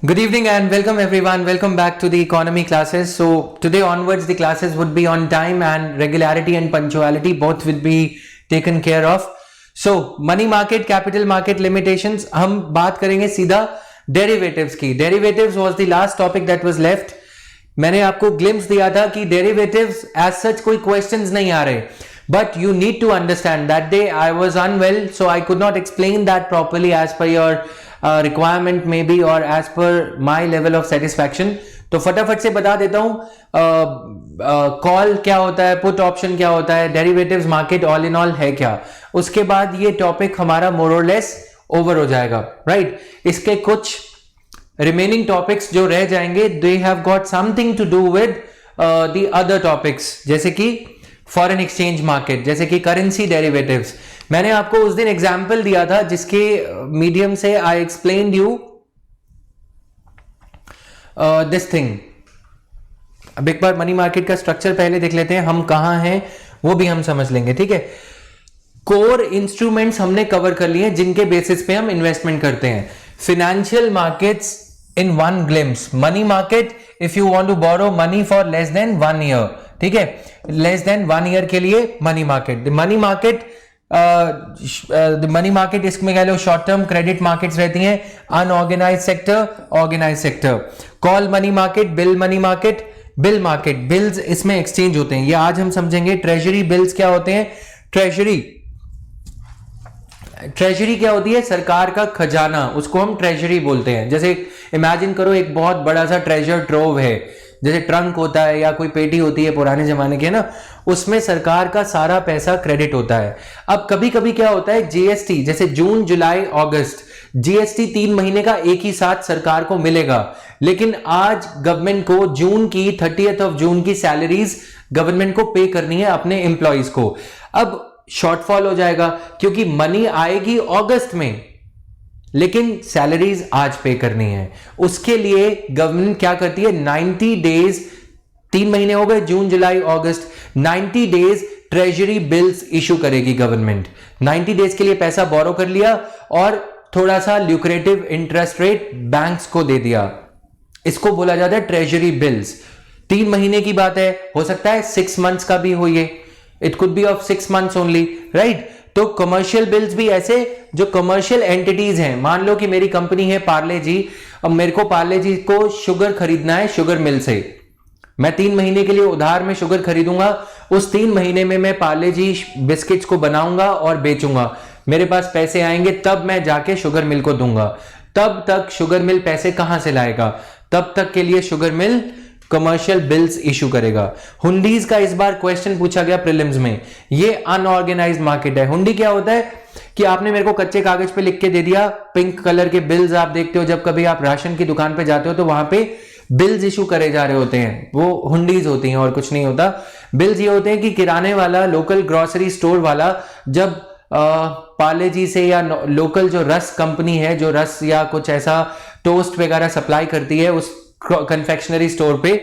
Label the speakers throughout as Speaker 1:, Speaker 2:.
Speaker 1: Good evening and welcome everyone. Welcome back to the economy classes. So today onwards the classes would be on time and regularity and punctuality both will be taken care of. So money market, capital market limitations हम बात करेंगे सीधा derivatives की. Derivatives was the last topic that was left. मैंने आपको glimpse दिया था कि derivatives as such कोई questions नहीं आ रहे. But you need to understand that day I was unwell, so I could not explain that properly as per your requirement maybe or as per my level of satisfaction. तो फटाफट से बता देता हूँ call क्या होता है, पुट ऑप्शन क्या होता है, derivatives market all in all है क्या. उसके बाद ये टॉपिक हमारा मोर और लेस ओवर हो जाएगा, राइट. इसके कुछ रिमेनिंग टॉपिक्स जो रह जाएंगे they have got something to do with the other topics, जैसे कि फॉरेन एक्सचेंज मार्केट, जैसे कि करेंसी डेरिवेटिव्स. मैंने आपको उस दिन एग्जाम्पल दिया था जिसके मीडियम से आई एक्सप्लेन्ड यू दिस थिंग. अब एक बार मनी मार्केट का स्ट्रक्चर पहले देख लेते हैं, हम कहां हैं वो भी हम समझ लेंगे, ठीक है. कोर इंस्ट्रूमेंट्स हमने कवर कर लिए जिनके बेसिस पे हम इन्वेस्टमेंट करते हैं. Financial markets in one glimpse. Money market if you want to borrow money for less than 1 year, ठीक है, लेस देन 1 ईयर के लिए मनी मार्केट. मनी मार्केट इसमें कह लो शॉर्ट टर्म क्रेडिट मार्केट्स रहती हैं, unorganised sector, organised sector. Call money market, bill money market, bill market, bills इसमें एक्सचेंज होते हैं, ये आज हम समझेंगे. ट्रेजरी बिल्स क्या होते हैं? ट्रेजरी क्या होती है? सरकार का खजाना, उसको हम ट्रेजरी बोलते हैं. जैसे इमेजिन करो एक बहुत बड़ा सा ट्रेजर ट्रोव है, जैसे ट्रंक होता है या कोई पेटी होती है पुराने जमाने के ना, उसमें सरकार का सारा पैसा क्रेडिट होता है. अब कभी कभी क्या होता है, जीएसटी, जैसे जून जुलाई अगस्त, जीएसटी 3 महीने का एक ही साथ सरकार को मिलेगा. लेकिन आज गवर्नमेंट को जून की 30th ऑफ जून की सैलरीज गवर्नमेंट को पे करनी है अपने एम्प्लॉइज को. अब शॉर्टफॉल हो जाएगा क्योंकि मनी आएगी अगस्त में लेकिन सैलरीज आज पे करनी है. उसके लिए गवर्नमेंट क्या करती है, 90 डेज, 3 महीने हो गए जून जुलाई अगस्त, 90 डेज ट्रेजरी बिल्स इशू करेगी गवर्नमेंट. 90 डेज के लिए पैसा बोरो कर लिया और थोड़ा सा ल्यूक्रेटिव इंटरेस्ट रेट बैंक्स को दे दिया. इसको बोला जाता है ट्रेजरी बिल्स. 3 महीने की बात है, हो सकता है 6 मंथ्स का भी हो, ये it could be of 6 months only, right. तो कमर्शियल बिल्स भी ऐसे, जो कमर्शियल एंटिटीज हैं, मान लो कि मेरी कंपनी है पार्ले जी, अब मेरे को पार्ले जी को शुगर खरीदना है शुगर मिल से, मैं 3 महीने के लिए उधार में शुगर खरीदूंगा. उस 3 महीने में मैं पार्ले जी बिस्किट्स को बनाऊंगा और बेचूंगा, मेरे पास पैसे आएंगे तब मैं जाके शुगर मिल को दूंगा. तब तक शुगर मिल पैसे कहां से लाएगा? तब तक के लिए sugar mill commercial bills issue करेगा. हुंडीज का इस बार क्वेश्चन पूछा गया प्रीलिम्स में. ये अनऑर्गेनाइज्ड मार्केट है. हुंडी क्या होता है कि आपने मेरे को कच्चे कागज पे लिख के दे दिया, पिंक कलर के बिल्स आप देखते हो जब कभी आप राशन की दुकान पे जाते हो तो वहां पे बिल्स इशू करे जा रहे होते हैं, वो हुंडीज होती हैं और कुछ नहीं होता. बिल्स ये होते हैं कि किराने वाला, लोकल ग्रोसरी स्टोर वाला जब पार्ले जी से या लोकल जो रस कंपनी है जो रस या कुछ ऐसा टोस्ट वगैरह सप्लाई करती है उस कन्फेक्शनरी स्टोर पे,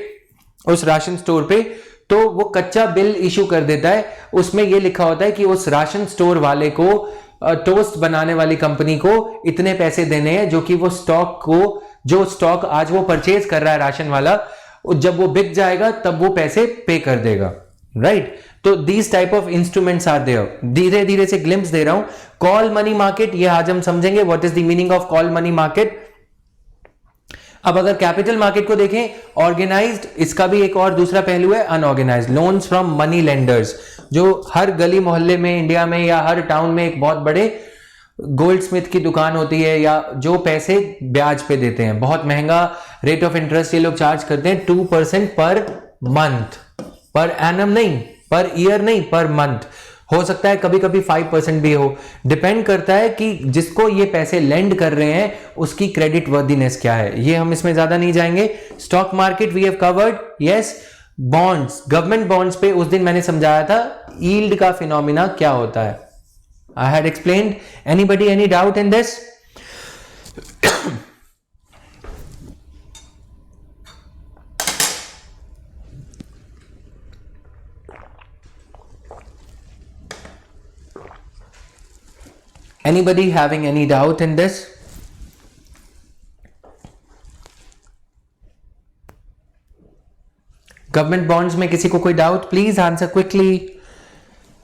Speaker 1: उस राशन स्टोर पे, तो वो कच्चा बिल इशू कर देता है. उसमें ये लिखा होता है कि उस राशन स्टोर वाले को, टोस्ट बनाने वाली कंपनी को इतने पैसे देने हैं, जो कि वो स्टॉक को, जो स्टॉक आज वो परचेज कर रहा है राशन वाला, जब वो बिक जाएगा तब वो पैसे पे कर देगा, राइट. तो these type of instruments are there. धीरे धीरे से ग्लिम्स दे रहा हूं. कॉल मनी मार्केट, ये आज हम समझेंगे what is the meaning of call money market. अब अगर कैपिटल मार्केट को देखें, ऑर्गेनाइज्ड, इसका भी एक और दूसरा पहलू है unorganised. Loans from money lenders, जो हर गली मोहल्ले में इंडिया में या हर टाउन में एक बहुत बड़े गोल्ड स्मिथ की दुकान होती है, या जो पैसे ब्याज पे देते हैं, बहुत महंगा रेट ऑफ इंटरेस्ट ये लोग चार्ज करते हैं, 2% पर मंथ, पर एनम नहीं, पर ईयर नहीं, पर मंथ. हो सकता है कभी कभी 5% भी हो, डिपेंड करता है कि जिसको ये पैसे लेंड कर रहे हैं उसकी क्रेडिट वर्दीनेस क्या है. ये हम इसमें ज्यादा नहीं जाएंगे. Stock market we have covered, yes. Bonds, government bonds पे उस दिन मैंने समझाया था यील्ड का फिनोमिना क्या होता है. I had explained. Anybody any doubt in this? Anybody having any doubt in this? Government bonds में किसी को कोई डाउट? Please answer quickly.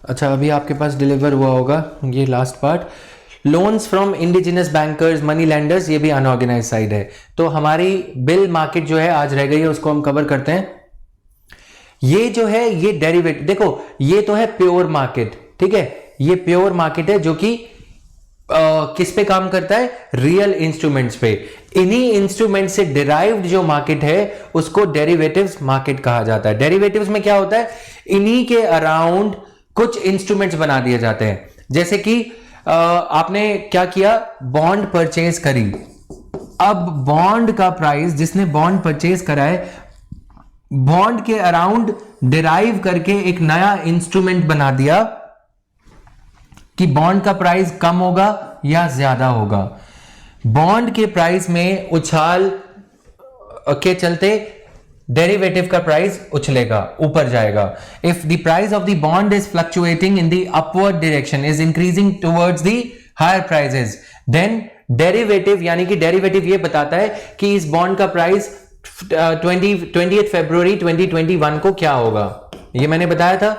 Speaker 1: अच्छा, अभी आपके पास डिलीवर हुआ होगा ये last part. Loans from indigenous bankers, money landers, ये भी अनऑर्गेनाइज साइड है। तो हमारी बिल मार्केट जो है आज रह गई है, उसको हम कवर करते हैं। ये जो है ये डेरिवेटिव, देखो ये तो है प्योर मार्केट, ठीक है, ये प्योर मार्केट है जो कि किस पे काम करता है? रियल इंस्ट्रूमेंट्स पे। इन्हीं इंस्ट्रूमेंट से डिराइव्ड जो मार्केट है उसको डेरिवेटिव्स मार्केट कहा जाता है। डेरिवेटिव्स में क्या होता है? इन्हीं के अराउंड कुछ इंस्ट्रूमेंट्स बना दिए जाते हैं। जैसे कि आपने क्या किया? बॉन्ड परचेज करी। अब बॉन्ड का प्राइस, जिसने बॉन्ड परचेज करा है, बॉन्ड के अराउंड डिराइव करके एक नया इंस्ट्रूमेंट बना दिया कि बॉन्ड का प्राइस कम होगा या ज्यादा होगा। बॉन्ड के प्राइस में उछाल के चलते डेरिवेटिव का प्राइस उछलेगा, ऊपर जाएगा। If the price of the bond is fluctuating in the upward direction, is increasing towards the higher prices, then derivative, यानी कि डेरिवेटिव ये बताता है कि इस बॉन्ड का प्राइस 20 फरवरी 2021 को क्या होगा। ये मैंने बताया था।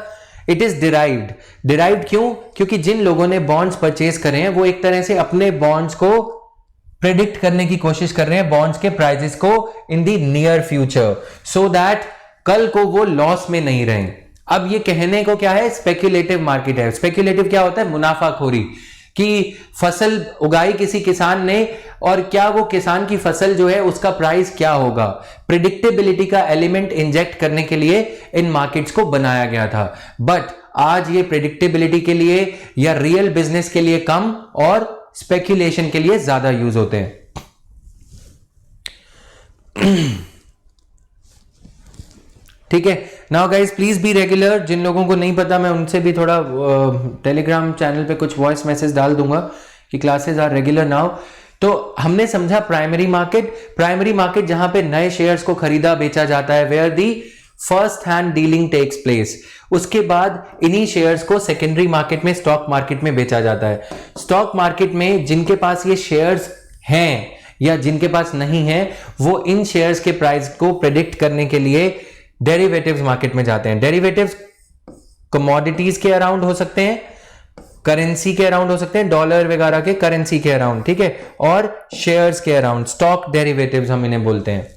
Speaker 1: It is derived. डिराइव्ड क्यों? क्योंकि जिन लोगों ने बॉन्ड्स परचेज करे हैं वो एक तरह से अपने बॉन्ड्स को प्रेडिक्ट करने की कोशिश कर रहे हैं, बॉन्ड्स के प्राइसेस को इन दी नियर फ्यूचर, सो दैट कल को वो लॉस में नहीं रहें। अब ये कहने को क्या है? स्पेक्युलेटिव मार्केट है। स्पेक्युलेटिव क्या होता है? मुनाफाखोरी, कि फसल उगाई किसी किसान ने और क्या वो किसान की फसल जो है उसका प्राइस क्या होगा। प्रिडिक्टेबिलिटी का एलिमेंट इंजेक्ट करने के लिए इन मार्केट्स को बनाया गया था। बट आज ये प्रिडिक्टेबिलिटी के लिए या रियल बिजनेस के लिए कम और स्पेक्यूलेशन के लिए ज्यादा यूज होते हैं। ठीक है, now guys please be regular. जिन लोगों को नहीं पता, मैं उनसे भी थोड़ा टेलीग्राम चैनल पे कुछ वॉइस मैसेज डाल दूंगा कि क्लासेस आर रेगुलर नाउ। तो हमने समझा प्राइमरी मार्केट। प्राइमरी मार्केट जहां पे नए शेयर्स को खरीदा बेचा जाता है, where the first hand dealing takes place. उसके बाद इन्हीं शेयर्स को सेकेंडरी मार्केट में, स्टॉक मार्केट में बेचा जाता है। स्टॉक मार्केट में जिनके पास ये शेयर्स हैं या जिनके पास नहीं है, वो इन शेयर्स के प्राइस को प्रेडिक्ट करने के लिए डेरिवेटिव्स मार्केट में जाते हैं। डेरिवेटिव्स कमोडिटीज के अराउंड हो सकते हैं, करेंसी के अराउंड हो सकते हैं, डॉलर वगैरह के करेंसी के अराउंड, ठीक है, और शेयर्स के अराउंड, स्टॉक डेरिवेटिव्स हम इन्हें बोलते हैं।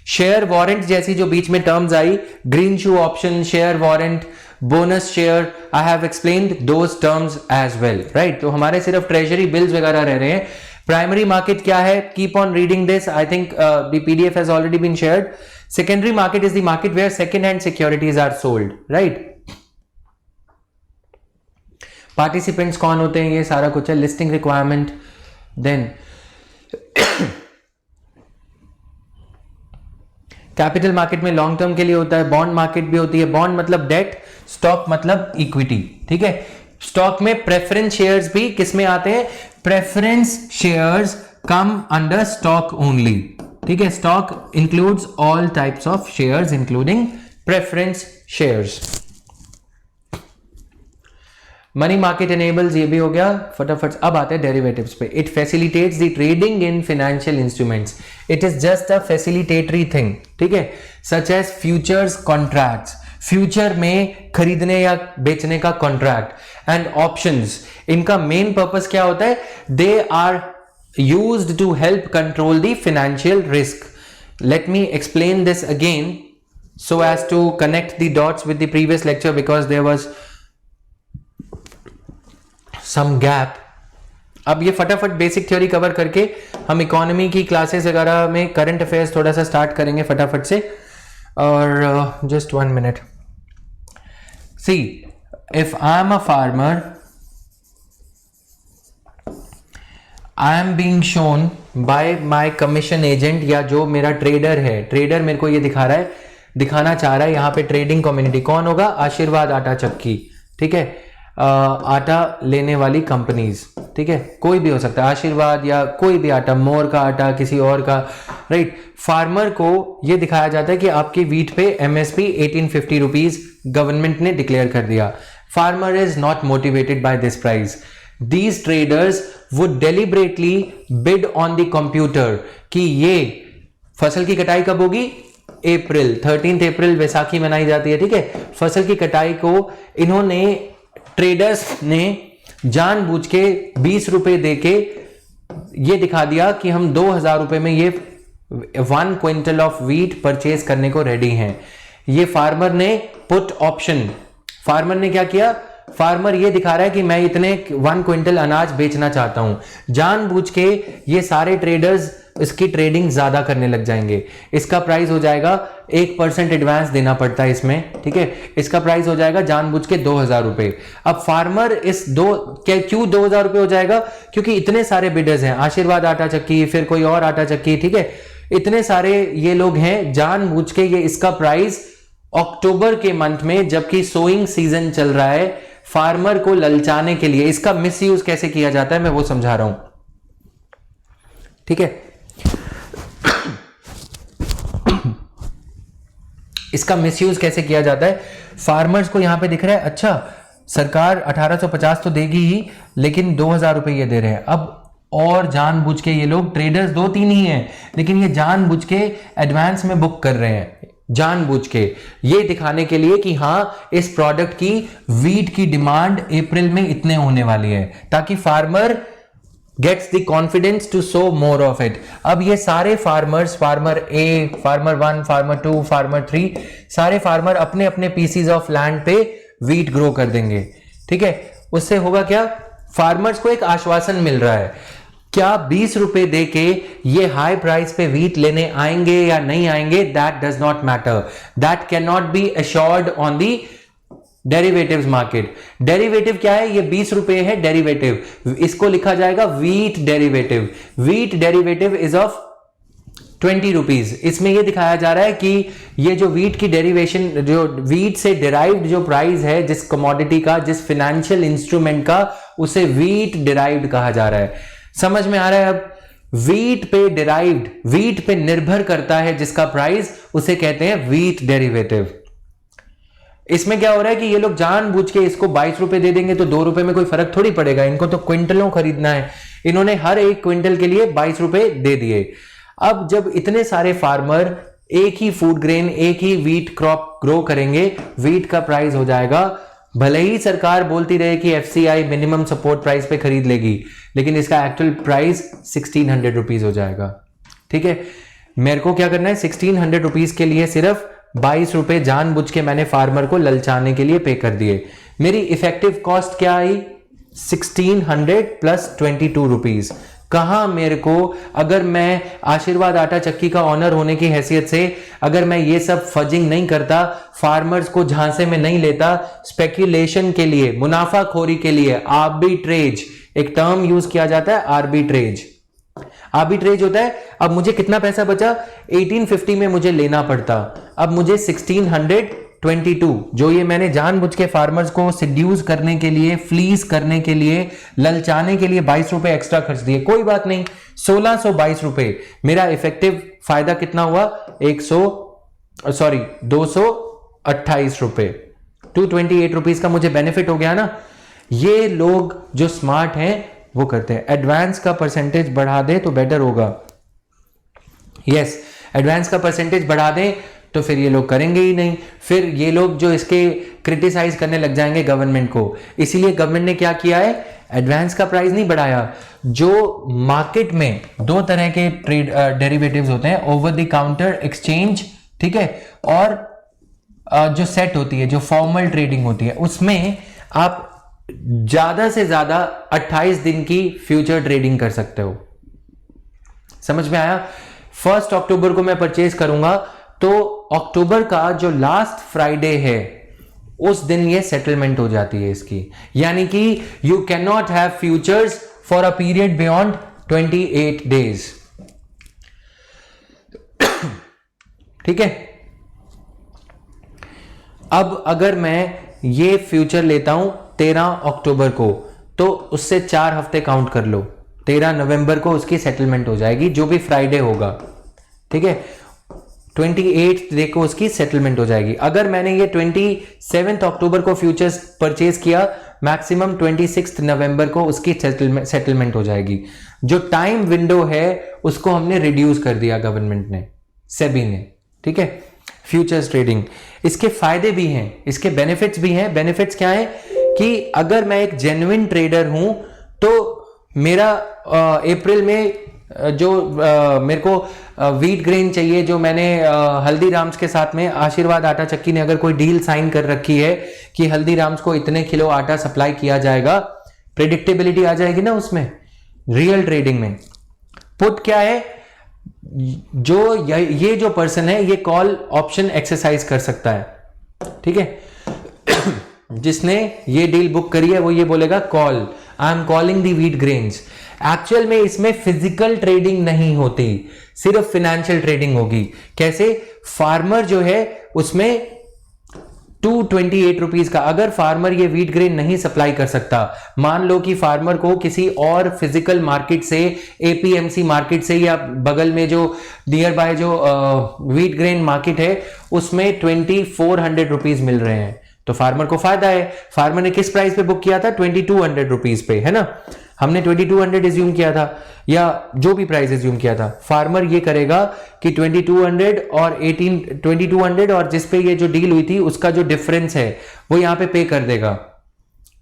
Speaker 1: शेयर वारंट जैसी जो बीच में टर्म्स आई, green shoe option, share warrant, bonus share, I have explained those terms as well, right. तो हमारे सिर्फ ट्रेजरी बिल्स वगैरह रह रहे हैं। प्राइमरी मार्केट क्या है? Keep on reading this, I think the PDF has already been shared. Secondary market is the market where second hand securities are sold, right? Participants कौन होते हैं? ये सारा कुछ है, listing requirement, then capital market में लॉन्ग टर्म के लिए होता है। बॉन्ड मार्केट भी होती है। बॉन्ड मतलब डेट, स्टॉक मतलब इक्विटी, ठीक है। स्टॉक में प्रेफरेंस शेयर्स भी किस में आते हैं? Preference shares come under stock only, ठीक है। Stock includes all types of shares including preference shares. Money market enables, ये भी हो गया फटाफट। अब आते हैं डेरिवेटिव्स पे। It facilitates the trading in financial instruments. It is just a facilitatory thing, ठीक है, such as futures contracts, future में खरीदने या बेचने का कॉन्ट्रैक्ट, एंड ऑप्शंस। इनका मेन पर्पस क्या होता है? They are used to help control the financial risk. Let me explain this again so as to connect the dots with the previous lecture because there was some gap. अब ये फटाफट basic theory cover करके हम economy की classes वगैरह में current affairs थोड़ा सा स्टार्ट करेंगे फटाफट से। और just 1 minute. See, if I am a farmer, I am being shown by my commission agent, या जो मेरा ट्रेडर है, ट्रेडर मेरे को ये दिखाना चाह रहा है। यहाँ पे ट्रेडिंग कम्युनिटी कौन होगा? आशीर्वाद आटा चक्की, ठीक है, आटा लेने वाली कंपनीज, ठीक है, कोई भी हो सकता है, आशीर्वाद या कोई भी आटा, मोर का आटा, किसी और का, राइट। फार्मर को ये दिखाया जाता है कि आपकी वीट पे एमएसपी 1850 रुपीज गवर्नमेंट ने डिक्लेयर कर दिया। Farmer is not motivated by this price. These traders would deliberately bid on the computer कि ये फसल की कटाई कब होगी? अप्रैल 13 अप्रैल वैसाखी मनाई जाती है, ठीक है। फसल की कटाई को इन्होंने ट्रेडर्स ने जानबूझ के 20 रुपए देके ये दिखा दिया कि हम 2000 रुपए में ये 1 क्विंटल ऑफ व्हीट परचेज करने को रेडी हैं। ये फार्मर ने पुट ऑप्शन, फार्मर ने क्या किया, फार्मर ये दिखा रहा है कि मैं इतने 1 क्विंटल अनाज बेचना चाहता हूं। जानबूझ के ये सारे ट्रेडर्स इसकी ट्रेडिंग ज्यादा करने लग जाएंगे। इसका प्राइस हो जाएगा 1% एडवांस देना पड़ता है इसमें, ठीक है। इसका प्राइस हो जाएगा जानबूझ के 2000 रुपए। अब फार्मर इस क्यों 2000 रुपए हो जाएगा, क्योंकि इतने सारे बिडर्स हैं, आशीर्वाद आटा चक्की, फिर कोई और आटा चक्की, ठीक है, इतने सारे ये लोग हैं, जानबूझ के ये इसका प्राइस अक्टूबर के मंथ में, जबकि सोइंग सीजन चल रहा है, फार्मर को ललचाने के लिए। इसका मिसयूज कैसे किया जाता है मैं वो समझा रहा हूं, ठीक है। इसका मिसयूज कैसे किया जाता है, फार्मर्स को यहां पे दिख रहा है अच्छा सरकार 1850 तो देगी ही, लेकिन 2000 रुपए ये दे रहे हैं। अब और जानबूझ के ये लोग ट्रेडर्स 2-3 ही हैं, लेकिन ये जानबूझ के एडवांस में बुक कर रहे हैं, जानबूझ के ये दिखाने के लिए कि हां इस प्रोडक्ट की व्हीट की डिमांड अप्रैल में इतने होने वाली है, ताकि farmer gets the confidence to sow more of it. अब ये सारे farmers, farmer A, farmer 1, farmer 2, farmer 3, सारे फार्मर अपने अपने पीसीज ऑफ लैंड पे व्हीट ग्रो कर देंगे, ठीक है। उससे होगा क्या, फार्मर्स को एक आश्वासन मिल रहा है, क्या 20 रुपए दे के ये हाई प्राइस पे व्हीट लेने आएंगे या नहीं आएंगे, that does not matter, that can not be assured on the derivatives market. Derivative क्या है, ये 20 रुपए है डेरिवेटिव, इसको लिखा जाएगा wheat derivative. Wheat derivative is of 20 rupees. इसमें ये दिखाया जा रहा है कि ये जो व्हीट की डेरिवेशन, जो व्हीट से डिराइव्ड जो प्राइस है जिस कमोडिटी का, जिस फाइनेंशियल इंस्ट्रूमेंट का, उसे व्हीट डिराइव्ड कहा जा रहा है। समझ में आ रहा है अब, व्हीट पे डिराइव्ड, व्हीट पे निर्भर करता है जिसका प्राइस, उसे कहते हैं व्हीट डेरिवेटिव। इसमें क्या हो रहा है कि ये लोग जानबूझ के इसको 22 रुपए दे देंगे तो 2 रुपए में कोई फर्क थोड़ी पड़ेगा, इनको तो क्विंटलों खरीदना है, इन्होंने हर एक क्विंटल के लिए 22 रुपए दे दिए। अब जब इतने सारे फार्मर एक ही फूड ग्रेन, एक ही व्हीट क्रॉप ग्रो करेंगे, व्हीट का प्राइस हो जाएगा, भले ही सरकार बोलती रहे कि एफसीआई मिनिमम सपोर्ट प्राइस पे खरीद लेगी, लेकिन इसका एक्चुअल प्राइस 1600 रुपीज हो जाएगा, ठीक है। मेरे को क्या करना है, 1600 रुपीज के लिए सिर्फ 22 रुपए जानबूझ के मैंने फार्मर को ललचाने के लिए पे कर दिए। मेरी इफेक्टिव कॉस्ट क्या आई, 1600 प्लस 22 रुपीज। कहां मेरे को, अगर मैं आशीर्वाद आटा चक्की का ऑनर होने की हैसियत से अगर मैं ये सब फजिंग नहीं करता, फार्मर्स को झांसे में नहीं लेता, स्पेक्यूलेशन के लिए, मुनाफाखोरी के लिए, आर्बिट्रेज, एक टर्म यूज किया जाता है आर्बिट्रेज, आर्बिट्रेज होता है। अब मुझे कितना पैसा बचा, 1850 में मुझे लेना पड़ता, अब मुझे 1622, जो ये मैंने जानबूझ के फार्मर्स को सिड्यूस करने के लिए, फ्लीस करने के लिए, ललचाने के लिए 22 रुपए एक्स्ट्रा खर्च दिए, कोई बात नहीं, 1622 रुपए। मेरा इफेक्टिव फायदा कितना हुआ, 228 रुपए, 228 रुपीज का मुझे बेनिफिट हो गया ना। ये लोग जो स्मार्ट हैं वो करते हैं, एडवांस का परसेंटेज बढ़ा दे तो बेटर होगा। यस, एडवांस का परसेंटेज बढ़ा दें तो फिर ये लोग करेंगे ही नहीं, फिर ये लोग जो इसके क्रिटिसाइज करने लग जाएंगे गवर्नमेंट को। इसीलिए गवर्नमेंट ने क्या किया है, एडवांस का प्राइस नहीं बढ़ाया। जो मार्केट में 2 तरह के ट्रेड डेरिवेटिव्स होते हैं, ओवर द काउंटर एक्सचेंज, ठीक है, और जो सेट होती है, जो फॉर्मल ट्रेडिंग होती है, उसमें आप ज्यादा से ज्यादा 28 दिन की फ्यूचर ट्रेडिंग कर सकते हो। समझ में आया। 1 अक्टूबर को मैं परचेज करूंगा तो अक्टूबर का जो लास्ट फ्राइडे है उस दिन ये सेटलमेंट हो जाती है इसकी, यानी कि you can not have futures for a period beyond 28 days, ठीक है। अब अगर मैं ये फ्यूचर लेता हूं 13 अक्टूबर को, तो उससे 4 हफ्ते काउंट कर लो, 13 नवंबर को उसकी सेटलमेंट हो जाएगी, जो भी फ्राइडे होगा, ठीक है। 28 डे को उसकी सेटलमेंट हो जाएगी। अगर मैंने ये 27 अक्टूबर को फ्यूचर्स परचेज किया, मैक्सिमम 26 नवंबर को उसकी सेटलमेंट हो जाएगी। जो टाइम विंडो है उसको हमने रिड्यूस कर दिया गवर्नमेंट ने, सेबी ने, ठीक है। Futures trading. इसके फायदे भी हैं, इसके बेनिफिट्स भी हैं। बेनिफिट्स क्या है कि अगर मैं एक जेन्युइन ट्रेडर हूं तो मेरा अप्रैल में जो मेरे को व्हीट ग्रेन चाहिए, जो मैंने हल्दीराम्स के साथ में आशीर्वाद आटा चक्की ने अगर कोई डील साइन कर रखी है कि हल्दीराम्स को इतने किलो आटा सप्लाई किया जाएगा, प्रेडिक्टेबिलिटी आ जाएगी ना उसमें रियल ट्रेडिंग में। पुट क्या है, जो ये जो पर्सन है ये कॉल ऑप्शन एक्सरसाइज कर सकता है, ठीक है। जिसने ये डील बुक करी है वो ये बोलेगा call, I am calling the wheat grains. Actual में इसमें फिजिकल ट्रेडिंग नहीं होती, सिर्फ फाइनेंशियल ट्रेडिंग होगी। कैसे? फार्मर जो है उसमें 228 रुपीज का, अगर फार्मर ये व्हीट ग्रेन नहीं सप्लाई कर सकता, मान लो कि फार्मर को किसी और फिजिकल मार्केट से, एपीएमसी मार्केट से, या बगल में जो नियर बाय जो व्हीट ग्रेन मार्केट है उसमें 2400 रुपीज मिल रहे हैं, तो फार्मर को फायदा है। फार्मर ने किस प्राइस पे बुक किया था? 2200 रुपीज पे, है ना। हमने 2200 एज्यूम किया था, या जो भी प्राइस एज्यूम किया था। फार्मर ये करेगा कि 2200 और 2200 और जिस पे ये जो डील हुई थी उसका जो डिफरेंस है वो यहां पे कर देगा,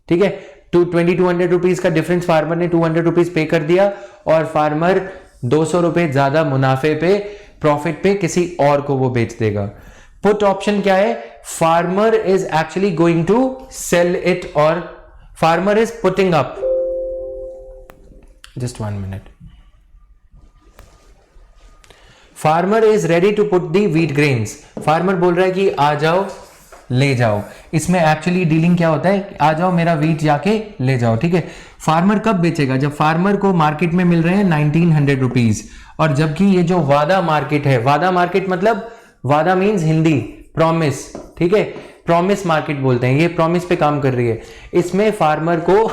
Speaker 1: ठीक है। तो 2200 रुपीज का डिफरेंस फार्मर ने 200 रुपीज पे कर दिया, और फार्मर 200 रुपए ज्यादा मुनाफे पे, प्रॉफिट पे किसी और को वो बेच देगा। पुट ऑप्शन क्या है? Farmer is actually going to sell it, और farmer is putting up, just 1 minute, farmer is ready to put the wheat grains. Farmer बोल रहा है कि आ जाओ ले जाओ। इसमें एक्चुअली डीलिंग क्या होता है? आ जाओ मेरा व्हीट जाके ले जाओ, ठीक है। फार्मर कब बेचेगा? जब फार्मर को मार्केट में मिल रहे हैं 1900 रुपीज, और जबकि ये जो वादा मार्केट है, वादा मार्केट मतलब, वादा मीन्स हिंदी प्रॉमिस, ठीक है, प्रॉमिस मार्केट बोलते हैं, ये प्रॉमिस पे काम कर रही है। इसमें फार्मर को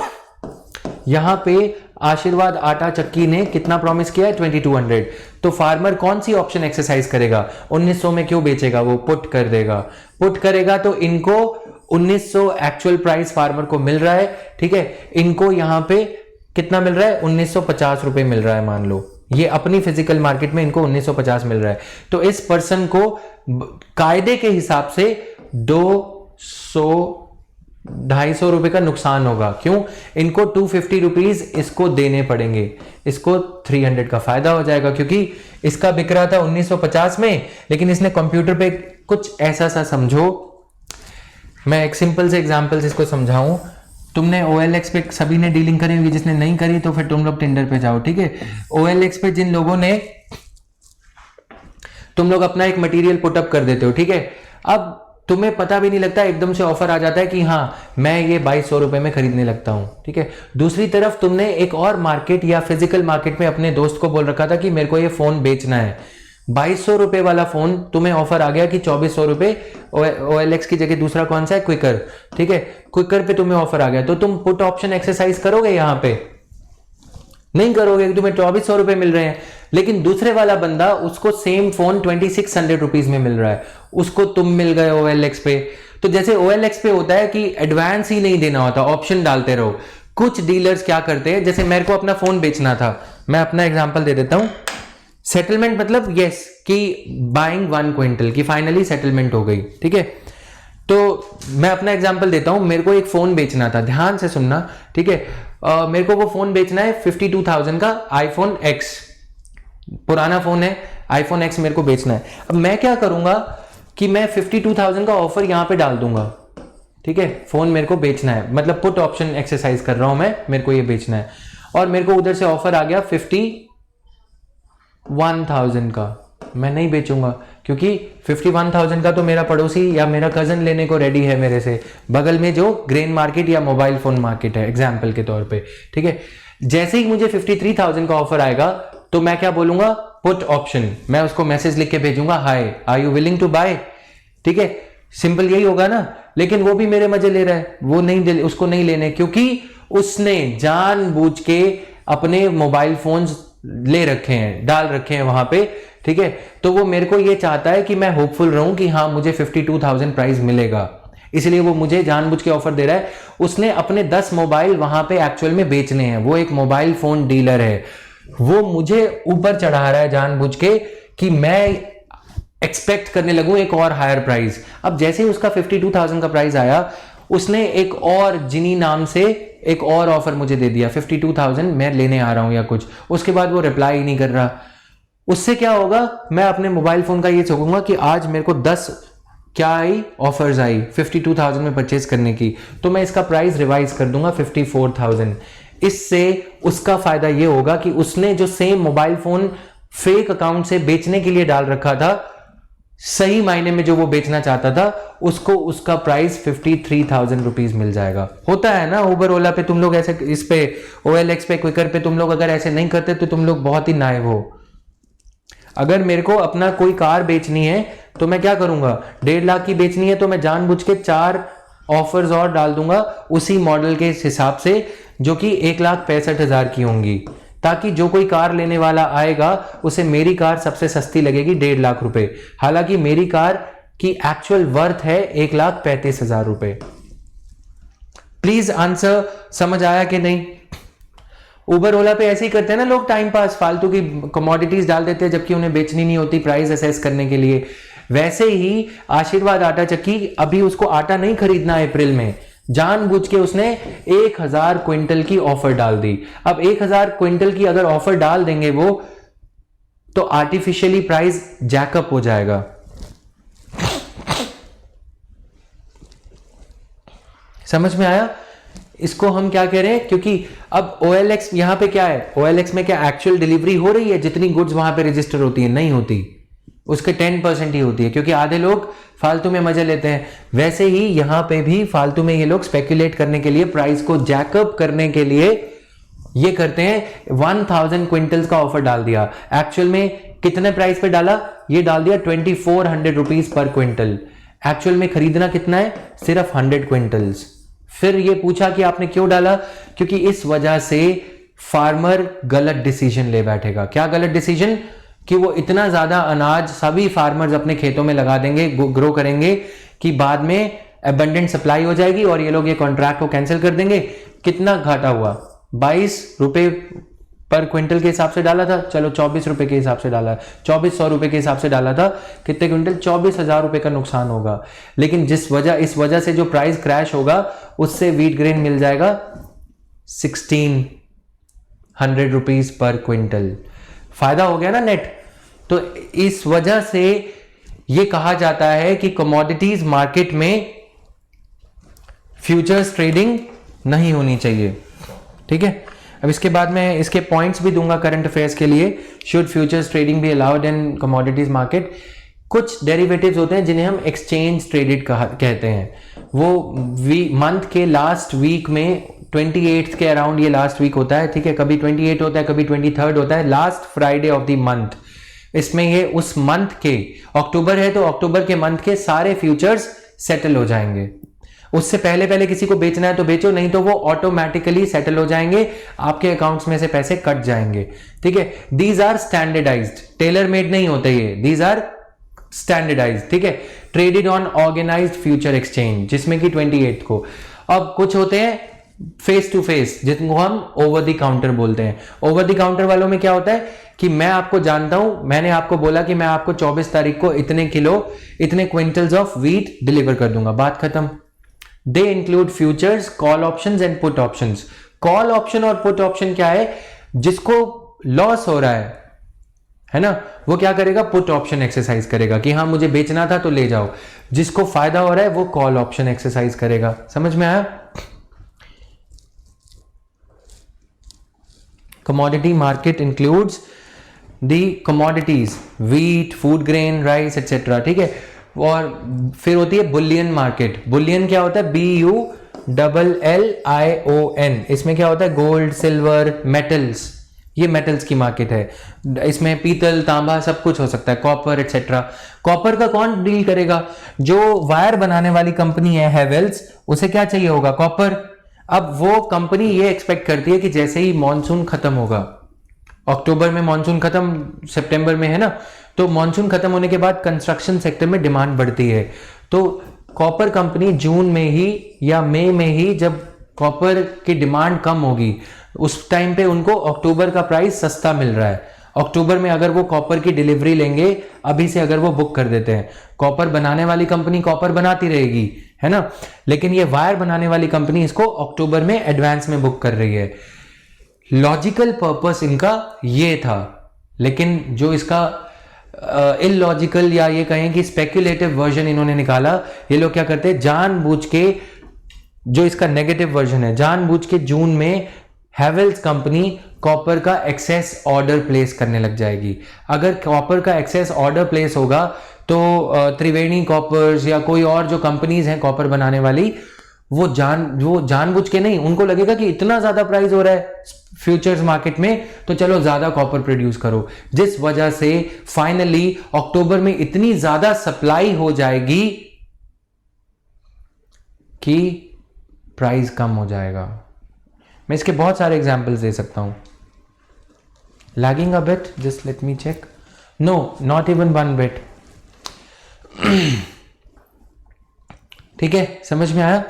Speaker 1: यहां पे आशीर्वाद आटा चक्की ने कितना प्रॉमिस किया है? 2200। तो फार्मर कौन सी ऑप्शन एक्सरसाइज करेगा? 1900 में क्यों बेचेगा? वो पुट कर देगा। पुट करेगा तो इनको 1900 एक्चुअल प्राइस फार्मर को मिल रहा है, ठीक है। इनको यहां पे कितना मिल रहा है? 1950 रुपए मिल रहा है, मान लो ये अपनी फिजिकल मार्केट में इनको 1950 मिल रहा है। तो इस पर्सन को कायदे के हिसाब से 200-250 रुपए का नुकसान होगा। क्यों? इनको 250 रुपीज इसको देने पड़ेंगे, इसको 300 का फायदा हो जाएगा, क्योंकि इसका बिक रहा था 1950 में, लेकिन इसने कंप्यूटर पे कुछ ऐसा सा, समझो मैं एक सिंपल से एग्जांपल से इसको समझाऊं। तुमने OLX पे सभी ने डीलिंग करी होगी, जिसने नहीं करी तो फिर तुम लोग टिंडर पे जाओ, ठीक है। OLX पे जिन लोगों ने, तुम लोग अपना एक मटेरियल पुटअप कर देते हो, ठीक है। अब तुम्हें पता भी नहीं लगता, एकदम से ऑफर आ जाता है कि हाँ मैं ये 2200 रुपए में खरीदने लगता हूं, ठीक है। दूसरी तरफ तुमने एक और मार्केट या फिजिकल मार्केट में अपने दोस्त को बोल रखा था कि मेरे को ये फोन बेचना है, 2200 रुपए वाला फोन तुम्हें ऑफर आ गया कि 2400 रुपए। OLX की जगह दूसरा कौन सा है? क्विकर, ठीक है। क्विकर पे तुम्हें ऑफर आ गया, तो तुम पुट ऑप्शन एक्सरसाइज करोगे? यहां पे नहीं करोगे, तुम्हें 2400 रुपए मिल रहे हैं, लेकिन दूसरे वाला बंदा, उसको सेम फोन 2600 रुपीज में मिल रहा है, उसको तुम मिल गए OLX पे। तो जैसे OLX पे होता है कि एडवांस ही नहीं देना होता, ऑप्शन डालते रहो। कुछ डीलर्स क्या करते हैं, जैसे मेरे को अपना फोन बेचना था, मैं अपना एग्जांपल दे देता हूं। सेटलमेंट मतलब यस कि बाइंग 1 क्विंटल की फाइनली सेटलमेंट हो गई, ठीक है। तो मैं अपना एग्जांपल देता हूं, मेरे को एक फोन बेचना था, ध्यान से सुनना, ठीक है। मेरे को वो फोन बेचना है 52,000 का iPhone X, पुराना फोन है iPhone X मेरे को बेचना है। अब मैं क्या करूंगा कि मैं 52,000 का ऑफर यहां पे डाल दूंगा, ठीक है। फोन मेरे को बेचना है, मतलब पुट ऑप्शन एक्सरसाइज कर रहा हूं मैं, मेरे को ये बेचना है, और मेरे को उधर से ऑफर आ गया 51,000 का। मैं नहीं बेचूंगा, क्योंकि 51,000 का तो मेरा पड़ोसी या मेरा कजन लेने को रेडी है मेरे से, बगल में जो ग्रेन मार्केट या मोबाइल फोन मार्केट है एग्जाम्पल के तौर पे, ठीक है। जैसे ही मुझे 53,000 का ऑफर आएगा तो मैं क्या बोलूंगा? Put option. मैं उसको मैसेज लिख के भेजूंगा, hi are you willing to buy, ठीक है। सिंपल यही होगा ना। लेकिन वो भी मेरे मजे ले रहा है, वो नहीं, उसको नहीं लेने, क्योंकि उसने जानबूझ के अपने मोबाइल फोन्स ले रखे हैं, डाल रखे हैं वहां पे, ठीक है। तो वो मेरे को ये चाहता है कि मैं होपफुल रहूं कि हाँ मुझे 52,000 प्राइस मिलेगा, इसलिए वो मुझे जानबूझ के ऑफर दे रहा है। उसने अपने 10 मोबाइल वहां पे एक्चुअल में बेचने हैं, वो एक मोबाइल फोन डीलर है, वो मुझे ऊपर चढ़ा रहा है जानबूझ के कि मैं एक्सपेक्ट करने लगूं एक और हायर प्राइस। अब जैसे ही उसका 52,000 का प्राइस आया, उसने एक और जिनी नाम से एक और ऑफर मुझे दे दिया, 52,000 मैं लेने आ रहा हूं या कुछ। उसके बाद वो रिप्लाई ही नहीं कर रहा। उससे क्या होगा, मैं अपने मोबाइल फोन का ये सोचूंगा कि आज मेरे को 10 क्या आई, ऑफर्स आई 52,000 में परचेज करने की, तो मैं इसका प्राइस रिवाइज कर दूंगा 54,000। इससे उसका फायदा ये होगा कि उसने जो same mobile phone fake account से बेचने के लिए डाल रखा था, सही मायने में जो वो बेचना चाहता था, उसको उसका प्राइस 53,000 रुपीज मिल जाएगा। होता है ना उबर ओला पे तुम लोग ऐसे, इस पे OLX पे क्विकर पे तुम लोग अगर ऐसे नहीं करते तो तुम लोग बहुत ही नाइव हो। अगर मेरे को अपना कोई कार बेचनी है तो मैं क्या करूंगा, 1.5 लाख की बेचनी है तो मैं जानबूझ के 4 ऑफर्स और डाल दूंगा उसी मॉडल के हिसाब से, जो कि 1,65,000 की होंगी, ताकि जो कोई कार लेने वाला आएगा उसे मेरी कार सबसे सस्ती लगेगी 1.5 लाख रुपए। हालांकि मेरी कार की एक्चुअल वर्थ है 1,35,000 रुपए। प्लीज आंसर समझ आया कि नहीं? उबर ओला पे ऐसे ही करते हैं ना लोग, टाइम पास, फालतू की कमोडिटीज डाल देते हैं जबकि उन्हें बेचनी नहीं होती प्राइस असेस करने के लिए। वैसे ही आशीर्वाद आटा चक्की, अभी उसको आटा नहीं खरीदना है अप्रैल में, जानबूझ के उसने 1,000 क्विंटल की ऑफर डाल दी। अब 1,000 क्विंटल की अगर ऑफर डाल देंगे वो, तो आर्टिफिशियली प्राइस जैकअप हो जाएगा। समझ में आया? इसको हम क्या कह रहे हैं, क्योंकि अब OLX यहां पे क्या है, OLX में क्या एक्चुअल डिलीवरी हो रही है? जितनी गुड्स वहां पे रजिस्टर होती है नहीं होती, उसके 10% ही होती है, क्योंकि आधे लोग फालतू में मजे लेते हैं। वैसे ही यहां पे भी फालतू में ये लोग स्पेक्युलेट करने के लिए, प्राइस को जैकअप करने के लिए ये करते हैं। 1,000 क्विंटल्स का ऑफर डाल दिया, एक्चुअल में कितने प्राइस पे डाला? ये डाल दिया 2,400 रुपीज पर क्विंटल। एक्चुअल में खरीदना कितना है? सिर्फ 100 क्विंटल्स। फिर ये पूछा कि आपने क्यों डाला? क्योंकि इस वजह से फार्मर गलत डिसीजन ले बैठेगा। क्या गलत डिसीजन? कि वो इतना ज्यादा अनाज सभी फार्मर्स अपने खेतों में लगा देंगे, ग्रो करेंगे, कि बाद में एबंडेंट सप्लाई हो जाएगी और ये लोग ये कॉन्ट्रैक्ट को कैंसिल कर देंगे। कितना घाटा हुआ? 22 रुपए पर क्विंटल के हिसाब से डाला था, चलो 24 रुपए के हिसाब से डाला, 2400 रुपए के हिसाब से डाला था, कितने क्विंटल? 24,000 रुपए का नुकसान होगा। लेकिन इस वजह से जो प्राइस क्रैश होगा, उससे व्हीट ग्रेन मिल जाएगा 1,600 रुपीज पर क्विंटल। फायदा हो गया ना नेट। तो इस वजह से यह कहा जाता है कि कमोडिटीज मार्केट में फ्यूचर्स ट्रेडिंग नहीं होनी चाहिए। ठीक है, अब इसके बाद मैं इसके पॉइंट्स भी दूंगा करंट अफेयर्स के लिए। Should futures trading be allowed in commodities market? कुछ डेरिवेटिव्स होते हैं जिन्हें हम एक्सचेंज ट्रेडेड कहते हैं। वो मंथ के लास्ट वीक में 28th के अराउंड ये लास्ट वीक होता है। ठीक है, कभी 28 होता है, कभी 23rd होता है, last Friday of the month. इसमें ये उस मंथ के, अक्टूबर है तो अक्टूबर के मंथ के सारे फ्यूचर्स सेटल हो जाएंगे। उससे पहले पहले किसी को बेचना है तो बेचो, नहीं तो वो ऑटोमेटिकली सेटल हो जाएंगे, आपके अकाउंट्स में से पैसे कट जाएंगे। ठीक है, these are standardised, tailor made नहीं होते ये, दीज आर स्टैंडर्डाइज्ड। ठीक है, traded on organised future exchange, जिसमें कि 28 को। अब कुछ होते हैं फेस टू फेस, जिनको हम ओवर द काउंटर बोलते हैं। ओवर द काउंटर वालों में क्या होता है कि मैं आपको जानता हूं, मैंने आपको बोला कि मैं आपको 24 तारीख को इतने किलो, इतने क्विंटल्स ऑफ व्हीट डिलीवर कर दूंगा, बात खत्म। They include futures, call options and put options. Call option और पुट ऑप्शन क्या है? जिसको लॉस हो रहा है ना, वो क्या करेगा? पुट ऑप्शन एक्सरसाइज करेगा कि हाँ मुझे बेचना था तो ले जाओ। जिसको फायदा हो रहा है वो कॉल ऑप्शन एक्सरसाइज करेगा। समझ में आया? Commodity market includes the commodities, wheat, food grain, rice, etc. ठीक है, और फिर होती है बुलियन मार्केट। बुलियन क्या होता है? BULLION। इसमें क्या होता है? Gold, silver, metals. ये मेटल्स की मार्केट है। इसमें पीतल, तांबा सब कुछ हो सकता है, कॉपर एक्सेट्रा। कॉपर का कौन डील करेगा? जो वायर बनाने वाली कंपनी है हैवेल्स, उसे क्या चाहिए होगा? कॉपर। अब वो कंपनी ये एक्सपेक्ट करती है कि जैसे ही मॉनसून खत्म होगा, अक्टूबर में मॉनसून खत्म, सितंबर में है ना, तो मॉनसून खत्म होने के बाद कंस्ट्रक्शन सेक्टर में डिमांड बढ़ती है। तो कॉपर कंपनी जून में ही या मई में ही, जब कॉपर की डिमांड कम होगी, उस टाइम पे उनको अक्टूबर का प्राइस सस्ता मिल रहा है, अक्टूबर में अगर वो कॉपर की डिलीवरी लेंगे, अभी से अगर वो बुक कर देते हैं, कॉपर बनाने वाली कंपनी कॉपर बनाती रहेगी, है ना, लेकिन ये वायर बनाने वाली कंपनी इसको अक्टूबर में एडवांस में बुक कर रही है। लॉजिकल पर्पस इनका ये था, लेकिन जो इसका इलॉजिकल या ये कहें कि स्पेक्युलेटिव वर्जन इन्होंने निकाला, ये लोग क्या करते हैं, जानबूझ के, जो इसका नेगेटिव वर्जन है, जानबूझ के जून में हैवेल्स कंपनी कॉपर का एक्सेस ऑर्डर प्लेस करने लग जाएगी। अगर कॉपर का एक्सेस ऑर्डर प्लेस होगा तो त्रिवेणी कॉपर्स या कोई और जो कंपनीज हैं कॉपर बनाने वाली, वो जानबूझ के नहीं, उनको लगेगा कि इतना ज्यादा प्राइस हो रहा है फ्यूचर्स मार्केट में, तो चलो ज्यादा कॉपर प्रोड्यूस करो, जिस वजह से फाइनली अक्टूबर में इतनी ज्यादा सप्लाई हो जाएगी कि प्राइस कम हो जाएगा। मैं इसके बहुत सारे एग्जांपल्स दे सकता हूं। Lagging a bit, just let me check, no not even 1 bit. ठीक है, समझ में आया?